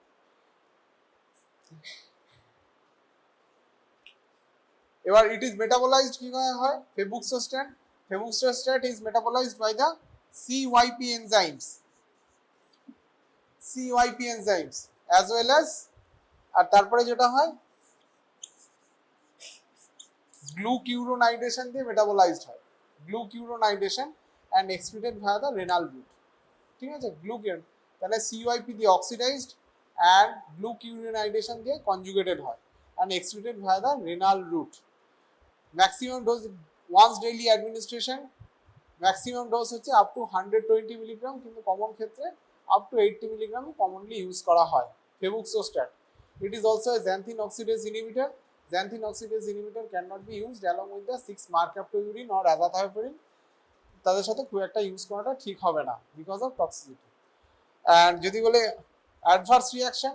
এবার it is metabolized কিভাবে হয়? Febuxostat is metabolized by the CYP enzymes as well as আর তারপরে যেটা হয় glucuronidation দিয়ে metabolized হয়, glucuronidation and excreted via the renal route, ঠিক আছে? গ্লুকেন তাহলে CYP দিয়ে অক্সিডাইজড and glucuronidation দিয়ে conjugated হয় and excreted via the renal route. Maximum dose once daily administration, maximum dose হচ্ছে up to 120 মিলিগ্রাম, কিন্তু কমন ক্ষেত্রে up to 80 milligram commonly use করা হয় febuxostat. It is also a xanthine oxidase inhibitor. Xanthine oxidase inhibitor cannot be used along with the 6-mercaptopurine or azathioprine. তাদের সাথে খুব একটা use করাটা ঠিক হবে না বিকজ অফ টক্সিসিটি। অ্যান্ড যদি বলে অ্যাডভার্স রিয়াকশন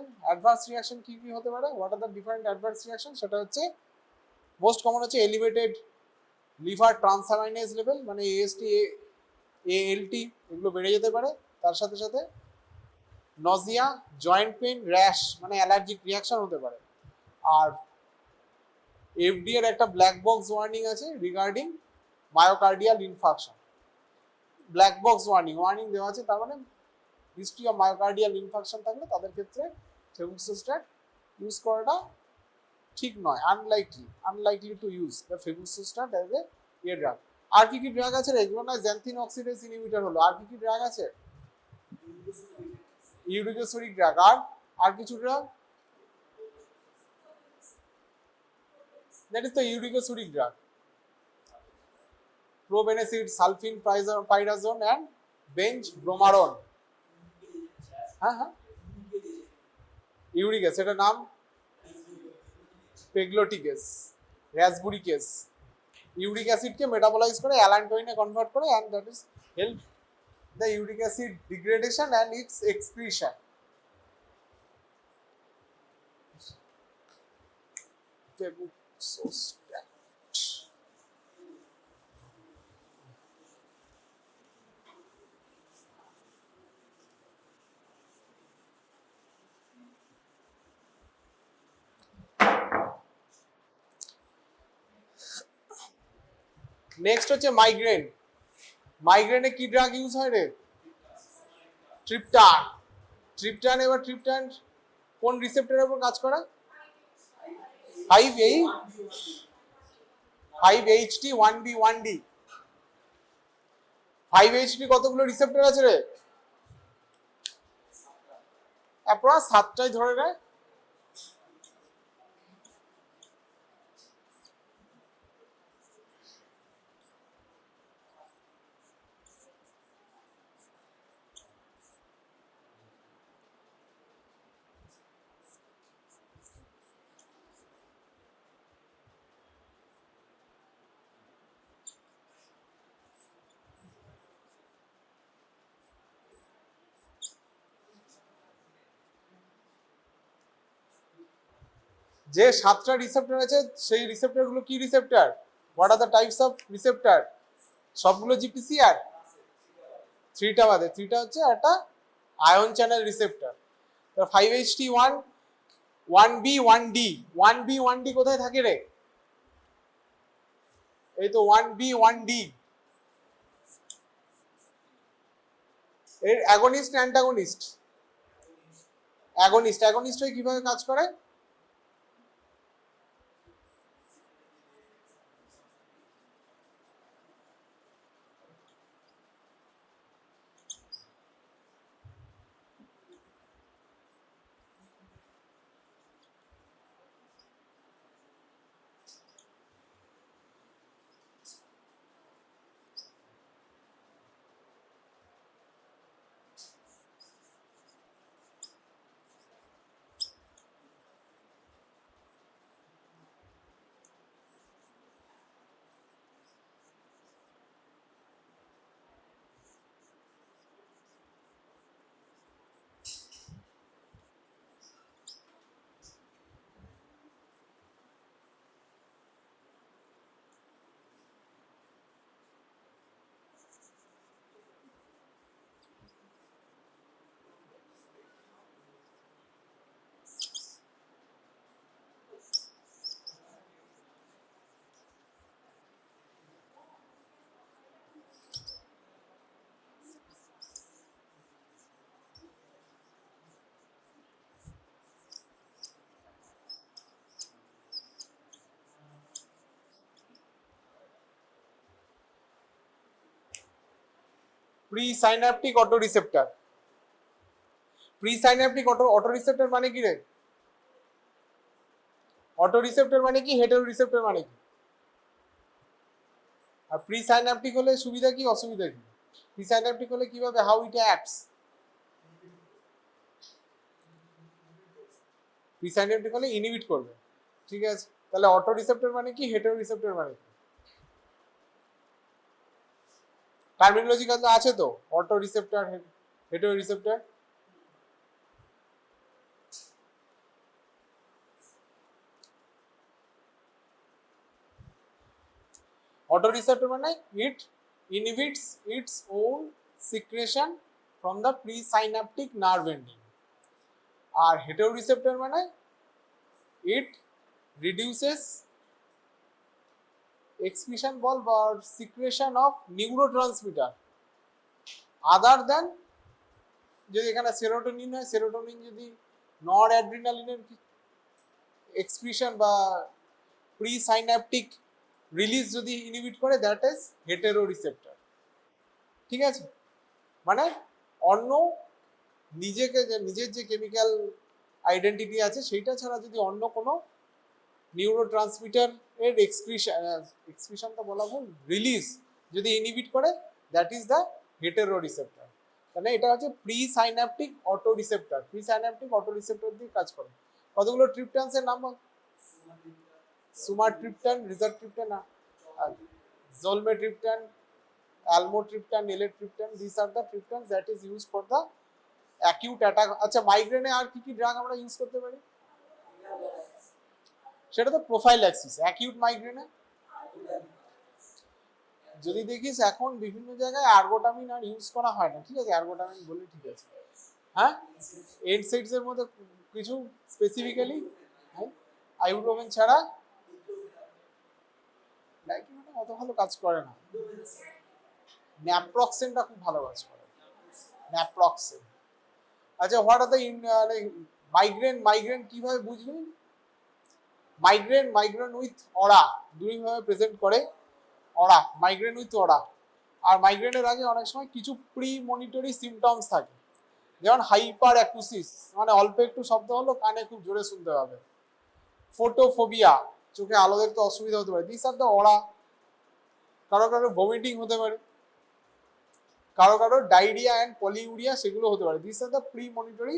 কি কি হতে পারে, what are the different adverse reaction, সেটা হচ্ছে মোস্ট কমন হচ্ছে এলিভেটেড লিভার ট্রান্সঅ্যামাইনেজ লেভেল, মানে এএসটি এএলটি এগুলো বেড়ে যেতে পারে। তার সাথে সাথে নজিয়া, জয়েন্ট পেন, র্যাশ মানে অ্যালার্জিক রিয়াকশন হতে পারে। আর এফডি এর একটা ব্ল্যাক বক্স ওয়ার্নিং আছে regarding myocardial infarction. Black box warning দেওয়া আছে, তার মানে হিস্ট্রি অফ মায়োকার্ডিয়াল ইনফাকশন থাকলে তাদের ক্ষেত্রে febuxostat ইউজ করাটা ঠিক নয়, unlikely to use the febuxostat as a drug. আর কি কি ড্রাগ আছে? এগুলো না xanthine oxidase inhibitor হলো, আর কি কি ড্রাগ আছে? ইউরিকোসোরিক ড্রাগ, আর কিছু drug, that is the uricosuric drug, probenecid, sulfenpyrazone and benchbromaron. হ্যাঁ ইউরিক অ্যাসিড, এটার নাম পেগলোটিকেস, রাসবুরিকেস। ইউরিক অ্যাসিডকে মেটাবলাইজ করে অ্যালান্টোইনে কনভার্ট করে and that is help the uric acid degradation and its excretion. febuxostat. Next হচ্ছে মাইগ্রেনে কি ড্রাগ ইউজ হয় রে? ট্রিপটান। এবার ট্রিপটান কোন রিসেপ্টরের উপর কাজ করে? 5HT1B1D। 5HT কতগুলো রিসেপ্টর আছে রে? অ্যাপ্রক্স 7টাই ধরে নেয়। যে 7টা রিসেপ্টর আছে সেই রিসেপ্টর গুলো কি receptor? What are the types of receptor? সবগুলো জিপিসিআর? 3টা বাদে 3টা হচ্ছে একটা আয়ন চ্যানেল রিসেপ্টর। তো 5HT1 1B1D কোথায় থাকে রে? এই তো 1B1D এর অ্যাগনিস্ট অ্যান্টাগনিস্ট? অ্যাগনিস্ট হয়ে কিভাবে কাজ করে? প্রিসাইন্যাপটিক auto receptor. Presynaptic auto receptor মানে কি রে? অটো রিসেপ্টর মানে কি, হেটেরো রিসেপ্টর মানে কি? আর প্রিসাইন্যাপটিক হলে সুবিধা কি অসুবিধা কি? প্রিসাইন্যাপটিক হলে কিভাবে, হাউ ইট অ্যাক্টস? প্রিসাইন্যাপটিক হলে ইনহিবিট করবে, ঠিক আছে। তাহলে অটো রিসেপ্টর মানে কি, হেটেরো রিসেপ্টর মানে কি? টার্মিনোলজি কিন্তু আছে তো, auto receptor, hetero receptor. Auto receptor মানে it inhibits its own secretion from the presynaptic nerve ending. আর হেটেরো রিসেপ্টর মানে it reduces excretion বল বা secretion of neurotransmitter other than, যদি এখানে সেরোটোনিন হয়, সেরোটোনিন যদি নর অ্যাড্রিনালিনের এক্সক্রিশন বা প্রিসাইন্যাপটিক রিলিজ যদি ইনহিবিট করে, দ্যাট ইজ হেটেরো রিসেপ্টর, ঠিক আছে। মানে অন্য নিজের যে কেমিক্যাল আইডেন্টিটি আছে সেইটা ছাড়া যদি অন্য কোনো নিউরোট্রান্সমিটার এর এক্সক্রিশন তো বলা ভুল, রিলিজ যদি ইনহিবিট করে, that is the hetero receptor. মানে এটা হচ্ছে presynaptic auto receptor. Presynaptic auto receptor দিয়ে কাজ করে। কতগুলো ট্রিপটানসের নাম বল? Sumatriptan, rizatriptan, zolmitriptan, almotriptan, eletriptan, this are the triptans that is used for the acute attack. আচ্ছা, মাইগ্রেনে আর কি কি ড্রাগ আমরা ইউজ করতে পারি? সেটা তো প্রোফাইল্যাক্সিস। অ্যাকিউট মাইগ্রেনে যদি দেখিস এখন বিভিন্ন জায়গায় আর্গোটামিন আর ইউজ করা হয় না, ঠিক আছে, আর্গোটামিন বলে, ঠিক আছে, হ্যাঁ, এনসাইডস এর মধ্যে কিছু স্পেসিফিক্যালি আইবুপ্রোফেন ছাড়া ডাইক্লোফেনাক অত ভালো কাজ করে না। ন্যাপ্রক্সেনটা খুব ভালো কাজ করে, ন্যাপ্রক্সেন। আচ্ছা, হোয়াট আর দ্য মাইগ্রেন কিভাবে বুঝবি? মাইগ্রেন উইথ অরা দুইভাবে প্রেজেন্ট করে। অরা, মাইগ্রেন উইথ অরা। আর মাইগ্রেনের আগে অনেক সময় কিছু প্রি মনিটরি সিমটমস থাকে, যেমন হাইপার অ্যাকুসিস, মানে অল্প একটু শব্দ হলো কানে খুব জোরে শুনতে হবে। ফোটোফোবিয়া, চোখে আলো দেখতে অসুবিধা হতে পারে, দিস আর দ্য অরা। কারো কারো ভমিটিং হতে পারে, কারো কারো ডায়রিয়া অ্যান্ড পলিউরিয়া, সেগুলো হতে পারে। This are the pre monitory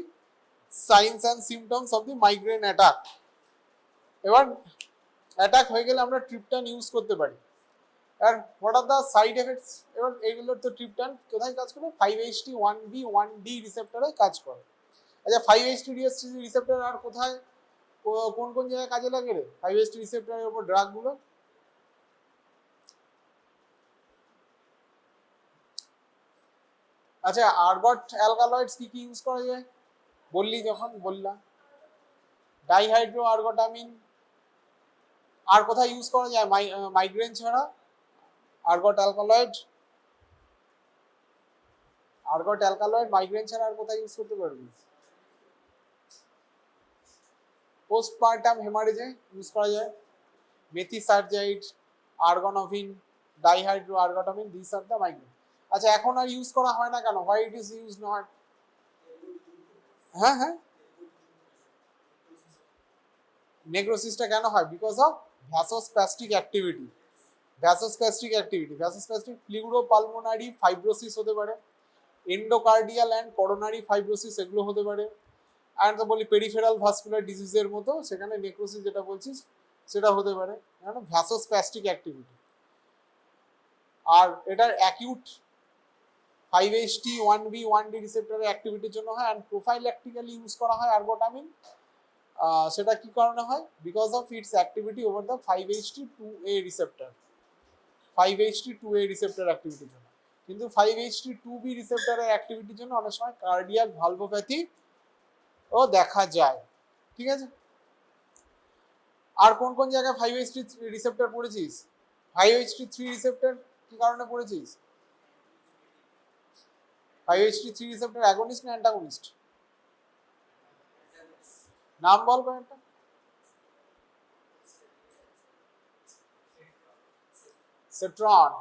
signs and symptoms of the migraine attack. এবার অ্যাটাক হয়ে গেলে আমরা ট্রিপটান ইউজ করতে পারি। আর what are the side effects? এবার এইগুলোর তো ট্রিপটান কোথায় কাজ করে? 5-HT1B1D রিসেপ্টরে কাজ করে। আচ্ছা, 5-HT রিসেপ্টর আর কোথায়, কোন কোন জায়গায় কাজে লাগে রে 5-HT রিসেপ্টরের উপর ড্রাগগুলো? আচ্ছা, আর্গট অ্যালকালয়েডস কি কি ইউজ করা যায় বললি যখন বললাম? ডাইহাইড্রো আর্গোটামিন। আর কোথায় ইউজ করা যায় মাইগ্রেন ছাড়া? আর্গট অ্যালকালয়েড মাইগ্রেন ছাড়া আর কোথায় ইউজ করতে পারবি? পোস্টপার্টাম হেমারেজে ইউজ করা যায়। Methysergide, ergonovine, dihydro ergotamine, this are the migraine. আচ্ছা, এখন আর ইউজ করা হয় না কেন? Why it is use not? হ্যাঁ হ্যাঁ, নেক্রোসিসটা কেন হয়? Because of vasospastic activity. Vasospastic pleuropulmonary fibrosis হতে পারে, এন্ডোকার্ডিয়াল অ্যান্ড করোনারি ফাইব্রোসিস এগুলো হতে পারে। আর তো বলি পেরিফেরাল ভাস্কুলার ডিজিজের মতো, সেখানে নেক্রোসিস যেটা বলছিস সেটা হতে পারে, কারণ ভ্যাসোস্প্যাস্টিক অ্যাক্টিভিটি। আর এটার অ্যাকিউট 5-HT1B1D রিসেপ্টরের অ্যাক্টিভিটির জন্য হয়, অ্যান্ড প্রোফাইল্যাকটিক্যালি ইউজ করা হয় আর্গোটামিন। সেটা কি কারণে হয়? Because of its activity over the 5-HT2A receptor. 5-HT2A receptor অ্যাক্টিভিটির জন্য। কিন্তু 5-HT2B রিসেপ্টরের অ্যাক্টিভিটির জন্য অনেক সময় কার্ডিয়াক ভালভোপ্যাথি ও দেখা যায়, ঠিক আছে। আর কোন কোন জায়গায় 5-HT রিসেপ্টর পড়েছিস? 5-HT3 রিসেপ্টর কি কারণে পড়েছিস? 5-HT3 রিসেপ্টর অ্যাগনিস্ট না অ্যান্টাগনিস্ট? নাম বল কয়েকটা। সেট্রন,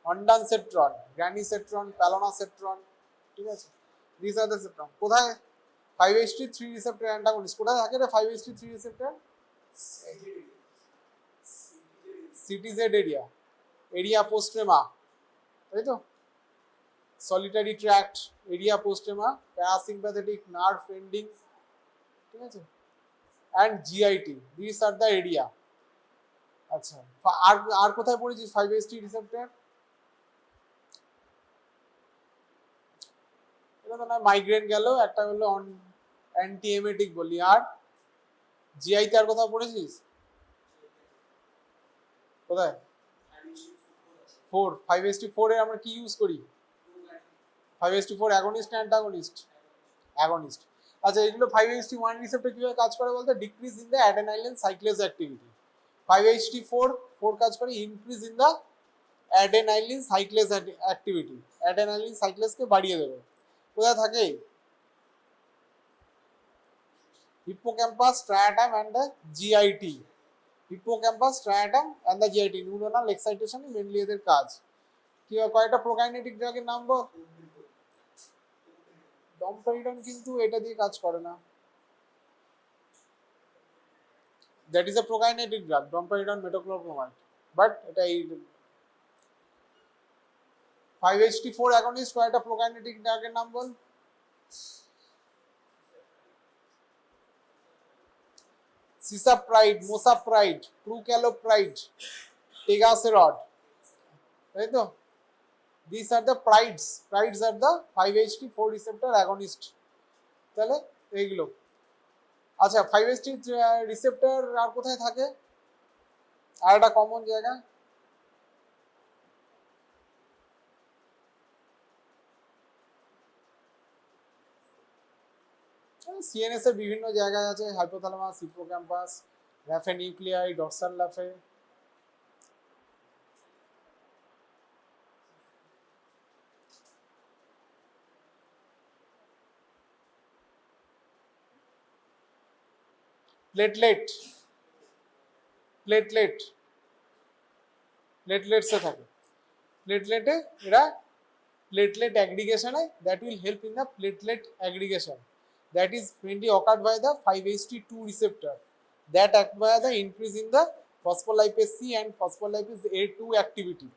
অন্ডানসেট্রন, গ্র্যানিসেট্রন, প্যালোনাসেট্রন, ঠিক আছে, দিস আর দ্য সেট্রন। কোথায় 5HT3 রিসেপ্টর অ্যান্টাগনিস্ট কোথায় থাকে রে? 5HT3 রিসেপ্টর সিটিজেড এরিয়া পোস্ট্রেমা, তাই তো, solitary tract, area postrema, parasympathetic nerve ending, ঠিক আছে, and GIT, this are the area. আচ্ছা, আর আর কোথায় পড়েছিস 5HT রিসেপ্টর? এটা তো না, মাইগ্রেন গেল, একটা হলো অ্যান্টি এমেটিক বলি, আর জিআইতে আর কোথাও পড়েছিস? কোথায়? 4, 5HT4 এ আমরা কি ইউজ করি? 5HT4 অ্যাগনিস্ট না অ্যান্টাগনিস্ট? অ্যাগনিস্ট। আচ্ছা, এগুলো 5HT1 রিসেপ্টর কিভাবে কাজ করে বলতে? Decrease in the adenylyl cyclase activity. 5HT4 কাজ করে increase in the adenylyl cyclase activity, adenylyl সাইক্লেজকে বাড়িয়ে দেবে। কোথায় থাকে? Hippocampus, striatum and the GIT. Hippocampus, striatum and the GIT, neuronal এক্সাইটেশনই মেনলি এদের কাজ। কি কয়েকটা প্রোকাইনেটিক ড্রাগের নাম বল। ডমপেরিডন কিন্তু এটা দিয়ে কাজ করে না, that is a prokinetic drug, domperidone, metoclopramide, but এটা এই 5HT4 অ্যাগনিস্ট কয়েকটা প্রোকাইনেটিক ড্রাগের নাম বল। সিসাপ্রাইড, মোসাপ্রাইড, প্রুক্যালোপ্রাইড, টেগাসেরড, তাই তো, this are the প্রাইডস are the 5HT4 receptor against. তাহলে এইগুলো। আচ্ছা, 5HT রিসেপ্টর আর কোথায় থাকে? আর একটা কমন জায়গা, সিএনএস এর বিভিন্ন জায়গায় আছে, হাইপোথ্যালামাস, হিপোক্যাম্পাস, ল্যাফে নিউক্লিয়াই, ডরসাল ল্যাফে। প্লেটলেটসে থাকে। প্লেটলেটে এরা platelet aggregation, that will help in the platelet aggregation, that is mainly occurred by the 5HT2 receptor that act by the increase in the phospholipase C and phospholipase A2 activity,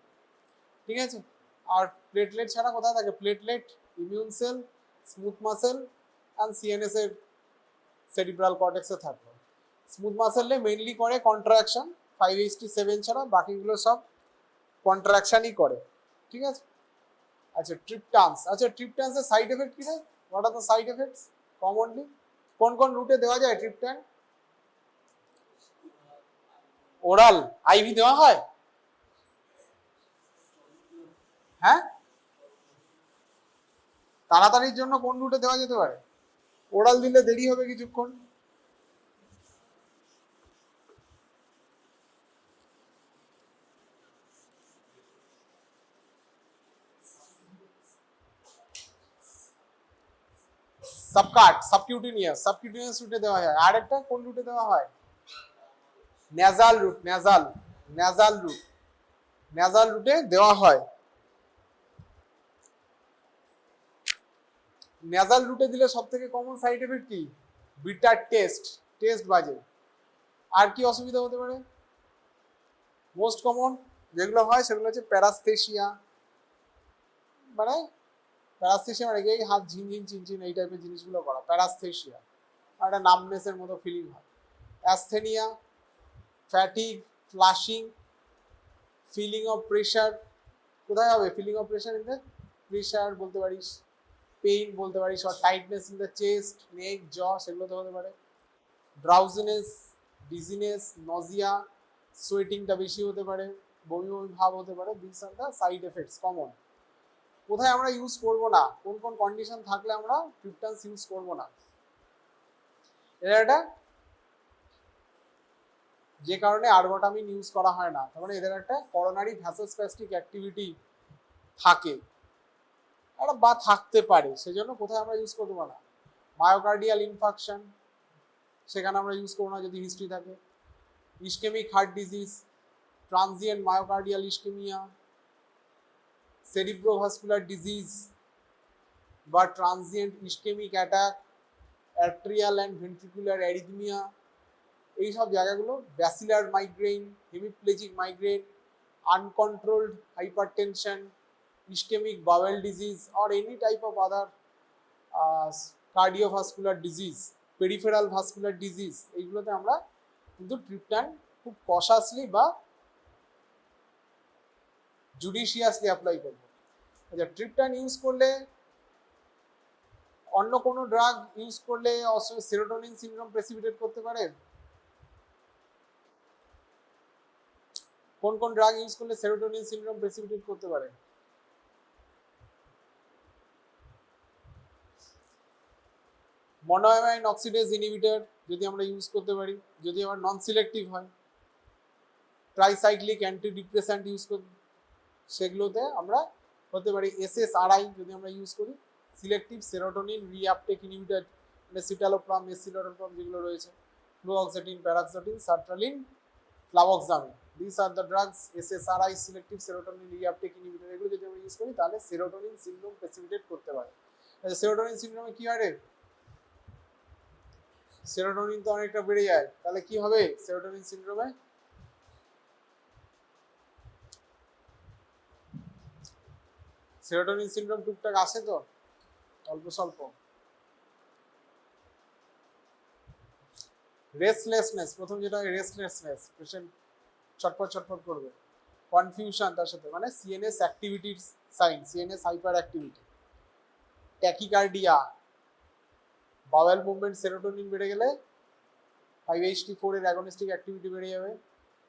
ঠিক আছে। আর platelet ছাড়া কোথায় থাকে? Platelet, immune cell, smooth muscle and CNS এর cerebral কর্টেক্সে থাকবে। Smooth মাসেলে mainly করে contraction, 5HT7 ছাড়া বাকিগুলো সব কন্ট্রাকশনই করে, ঠিক আছে। আচ্ছা, ট্রিপটানস। আচ্ছা, ট্রিপটানসের সাইড এফেক্ট কি রে? What are the side effects commonly? কোন কোন রুটে দেওয়া যায় ট্রিপটান? ওরাল, আইভি দেওয়া হয়? হ্যাঁ, তাড়াতাড়ির জন্য কোন রুটে দেওয়া যেতে পারে? ওরাল দিলে দেরি হবে কিছুক্ষণ। সাবকিউটেনিয়াস রুটে দেওয়া হয়। আর একটা কোন রুটে দেওয়া হয়? নেজাল রুটে দেওয়া হয়। নেজাল রুটে দিলে সব থেকে কমন সাইড এফেক্ট কি? বিটার টেস্ট বাজে। আর কি অসুবিধা হতে পারে? মোস্ট কমন যেগুলো হয় সেগুলো হচ্ছে প্যারাস্থেশিয়া, মানে এই হাত ঝিনঝিন চিনচিন এই টাইপের জিনিসগুলো করা, প্যারাস্থেশিয়া। আর একটা নামনেসের মতো ফিলিং হয়। Asthenia, fatigue, flushing, feeling of pressure. কোথায় হবে feeling of pressure? In the pressure বলতে পারিস, পেইন বলতে পারিস, আর tightness in the chest, neck, jaw, সেগুলোতে হতে পারে। ড্রাউজিনেস, ডিজিনেস, নজিয়া, সোয়েটিংটা বেশি হতে পারে, বমি বমি ভাব হতে পারে। This are the side effects common. কোথায় আমরা ইউজ করব না, কোন কোন কন্ডিশন থাকলে আমরা ট্রিপটানস ইউজ করব না? এটা যে কারণে আরগোটামিন ইউজ করা হয় না, তার মানে এদের একটা করোনারি ভ্যাসোস্প্যাস্টিক অ্যাক্টিভিটি থাকে বা থাকতে পারে, সেজন্য কোথায় আমরা ইউজ করবো না? মায়োকার্ডিয়াল ইনফাকশন, সেখানে আমরা ইউজ করবো না যদি হিস্ট্রি থাকে। Ischaemic heart disease, transient myocardial ischaemia, cerebrovascular disease বা transient ischaemic attack, atrial and ventricular arrhythmia, এইসব জায়গাগুলো, basilar migraine, hemiplegic migraine, uncontrolled hypertension, ischemic bowel disease or any type of other cardiovascular disease, peripheral vascular disease, এইগুলোতে আমরা কিন্তু triptan খুব cautiously বা জুডিশিয়াসলি apply করব। আচ্ছা, ট্রিপটান ইউজ করলে, অন্য কোনো ড্রাগ ইউজ করলে সেরোটোনিন সিনড্রোম প্রেসিপিটেট করতে পারে? কোন কোন ড্রাগ ইউজ করলে সেরোটোনিন সিনড্রোম প্রেসিপিটেট করতে পারে? মনোঅ্যামাইন অক্সিডেজ ইনহিবিটর যদি আমরা ইউজ করতে পারি, যদি আমার নন সিলেক্টিভ হয়। ট্রাইসাইক্লিক অ্যান্টি ডিপ্রেসেন্ট ইউজ করি, সেগুলোতে আমরা হতে পারি। SSRI যদি আমরা ইউজ করি, সিলেক্টিভ সেরোটোনিন রিআপটেক ইনহিবিটর, মানে সিটালোপ্রাম, এসিলোপ্রাম যেগুলো রয়েছে, fluoxetine, paroxetine, sertraline, fluvoxamine, this are the drugs. SSRI selective serotonin reuptake inhibitor, এগুলো যদি আমরা ইউজ করি তাহলে সেরোটোনিন সিনড্রোম প্রেসিপিটেট করতে পারে। সেরোটোনিন সিনড্রোমে কি হয় রে? সেরোটোনিন তো অনেকটা বেড়ে যায়, তাহলে কি হবে সেরোটোনিন সিনড্রোমে? সেরোটোনিন সিনড্রোম টুকটাক আসে তো, অল্প স্বল্প। রেস্টলেসনেস, প্রথম যেটা হয় রেস্টলেসনেস, পেশেন্ট ছটফট ছটফট করবে। কনফিউশন তার সাথে, মানে সিএনএস অ্যাক্টিভিটির sign, CNS hyper activity. Tachycardia, bowel movement, serotonin বেড়ে গেলে 5-HT4 এর অ্যাগনিস্টিক অ্যাক্টিভিটি বেড়ে যাবে,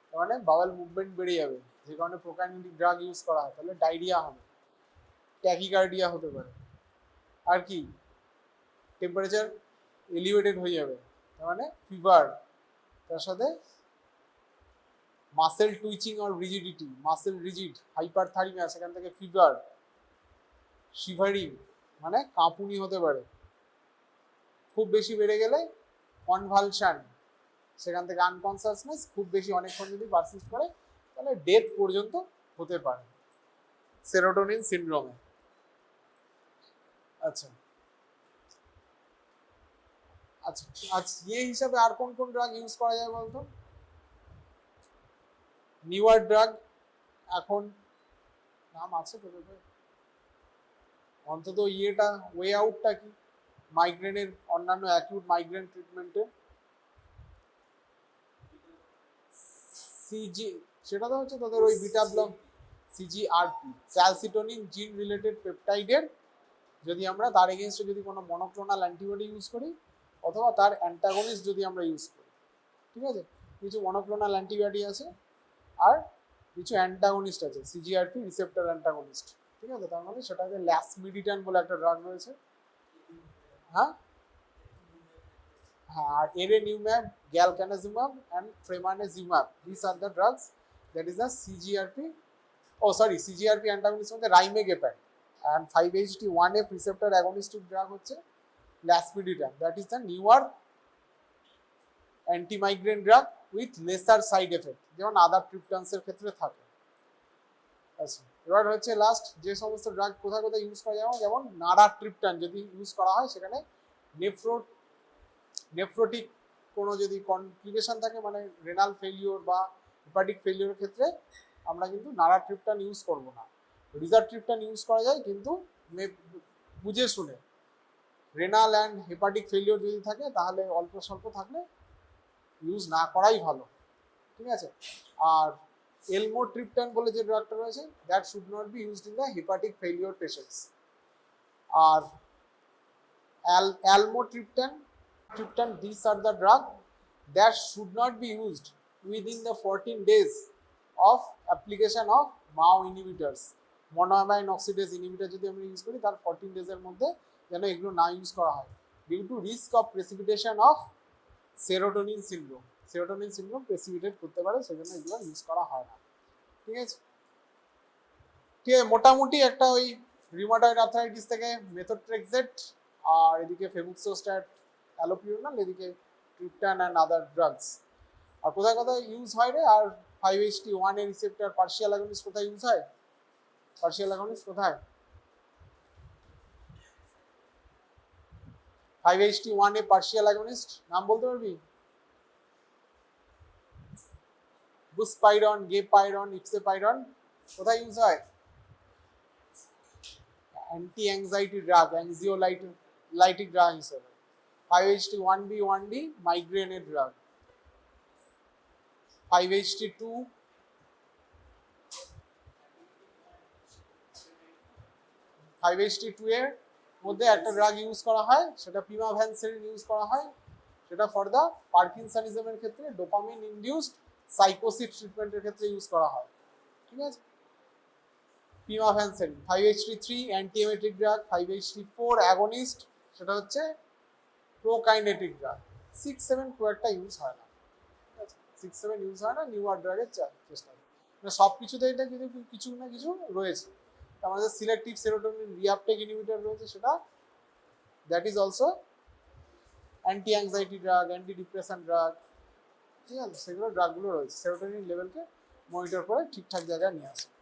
তার মানে বাওয়েল মুভমেন্ট বেড়ে যাবে, যে কারণে প্রোকাইনেটিক ড্রাগ ইউজ করা হয়, তাহলে ডায়রিয়া হবে, ট্যাকিকার্ডিয়া হতে পারে। আর কি? টেম্পারেচার এলিভেটেড হয়ে যাবে, তার মানে ফিভার, তার সাথে muscle twitching or rigidity, muscle rigid, hyperthermia, সেখান থেকে ফিভার, শিভারিং, মানে কাঁপুনি হতে পারে। খুব বেশি বেড়ে গেলে কনভালশন, সেখান থেকে আনকনসাসনেস, খুব বেশি অনেকক্ষণ যদি পারসিস্ট করে তাহলে ডেথ পর্যন্ত হতে পারে সেরোটোনিন সিনড্রোমে। আচ্ছা আচ্ছা আচ্ছা, এই হিসাবে আর কোন কোন ড্রাগ ইউজ করা যায় বলতো? নিউয়ার ড্রাগ এখন নাম আছে তোদের, অন্তত ইয়েটা, ওয়ে আউটটা কি মাইগ্রেনের, অন্যান্য অ্যাকিউট মাইগ্রেন ট্রিটমেন্টে? সিজি, সেটা তো হচ্ছে তোদের ওই বিটা ব্লক, সিজিআরপি, ক্যালসিটোনিন জিন রিলেটেড পেপটাইডের, যদি আমরা তার এগেইনস্টে যদি কোনো মনোক্লোনাল অ্যান্টিবডি ইউজ করি অথবা তার অ্যান্টাগনিস্ট যদি আমরা ইউজ করি, ঠিক আছে? কিছু মনোক্লোনাল অ্যান্টিবডি আছে আর কিছু অ্যান্টাগনিস্ট আছে, সিজিআরপি রিসেপ্টর অ্যান্টাগনিস্ট, ঠিক আছে? তার মানে সেটাকে ল্যাসমিডিটান বলে একটা ড্রাগ রয়েছে, হ্যাঁ হ্যাঁ, আর erenumab, galcanezumab and fremanezumab, this are the drugs that is the CGRP, oh sorry, CGRP antagonist মধ্যে rimegepant, and 5-HT1A receptor agonistic drug হচ্ছে lasmiditan, that is the newer anti-migraine drug with lesser side effect, যেমন other ট্রিপটানসের ক্ষেত্রে থাকে। আচ্ছা, এবার হচ্ছে last যে সমস্ত ড্রাগ কোথায় কোথায় ইউজ করা যায়, যেমন নাড়া ট্রিপটান যদি ইউজ করা হয়, সেখানে নেফ্রোটিক কোনো যদি কমপ্লিকেশন থাকে, মানে রেনাল ফেলিওর বা হেপাটিক ফেলিওরের ক্ষেত্রে আমরা কিন্তু নাড়া ট্রিপটান ইউজ করবো না। রিজাট্রিপটান ইউজ করা যায়, কিন্তু বুঝে শুনে। রেনাল অ্যান্ড হেপাটিক ফেলিওর যদি থাকে তাহলে অল্প স্বল্প থাকলে ইউজ না করাই ভালো, ঠিক আছে? আর এলমোট্রিপটান বলে যে ড্রাগটা রয়েছে, that should not be used in the hepatic failure patients. আর almotriptan, these are the drug that should not be used within the 14 days of application of MAO inhibitors, monoamine oxidase inhibitor যদি আমরা use করি তার 14 days এর মধ্যে যেন এগুলো না ইউজ করা হয়, due to risk of precipitation of serotonin syndrome. Serotonin syndrome precipitate করতে পারে, সেজন্য এগুলো ইউজ করা হয় না, ঠিক আছে? ঠিক আছে, মোটামুটি একটা ওই রিউমাটয়েড আর্থ্রাইটিস থেকে মেথোট্রেক্সেট, আর এদিকে ফেবুক্সোস্ট্যাট, অ্যালোপিউরাল, এদিকে ট্রিপটান অ্যান্ড আদার ড্রাগস। আর কোথায় কোথায় ইউজ হয় রে? আর 5-HT1A রিসেপ্টর পার্শিয়াল অ্যাগনিস্ট কোথায় ইউজ হয়? পার্শিয়াল অ্যাগনিস্ট কোথায়? 5-HT1A পার্শিয়াল অ্যাগনিস্ট নাম বলতে পারবি? বুসপাইরন, গেপাইরন, ইপসেপাইরন কোথায় ইউজ হয়? অ্যান্টি অ্যাংজাইটি ড্রাগ, অ্যাংজিওলাইটিক ড্রাগ হিসেবে। 5-HT1B1D মাইগ্রেনের ড্রাগ। 5-HT2 5-HT2 এর মধ্যে একটা ড্রাগ ইউজ করা হয়, সেটা পিমাভ্যানসেরিন ইউজ করা হয়, সেটা ফর দ্য পার্কিনসনিজমের ক্ষেত্রে ডোপামিন ইনডিউসড সাইকোসিস ট্রিটমেন্টের ক্ষেত্রে ইউজ করা হয়। ঠিক আছে, পিমাভ্যানসেরিন। 5-HT3 অ্যান্টিএমেটিক drug. 5-HT4 অ্যাগনিস্ট, সেটা হচ্ছে প্রোকাইনেটিক ড্রাগ। 6-7 খুব একটা ইউজ হয় না, ঠিক আছে, 6-7 ইউজ হয় না, নিউয়ার ড্রাগের চেষ্টা হয়। মানে সব কিছুতে এটা কিন্তু কিছু না কিছু রয়েছে। আমাদের সিলেক্টিভ সেরোটোনিন রিআপটেক ইনহিবিটর রয়েছে, সেটা that is also anti anxiety drug, anti depression drug. ঠিক আছে, সেগুলো ড্রাগগুলো রয়েছে সেরোটোনিন লেভেলকে মনিটর করে ঠিকঠাক জায়গায় নিয়ে আসে।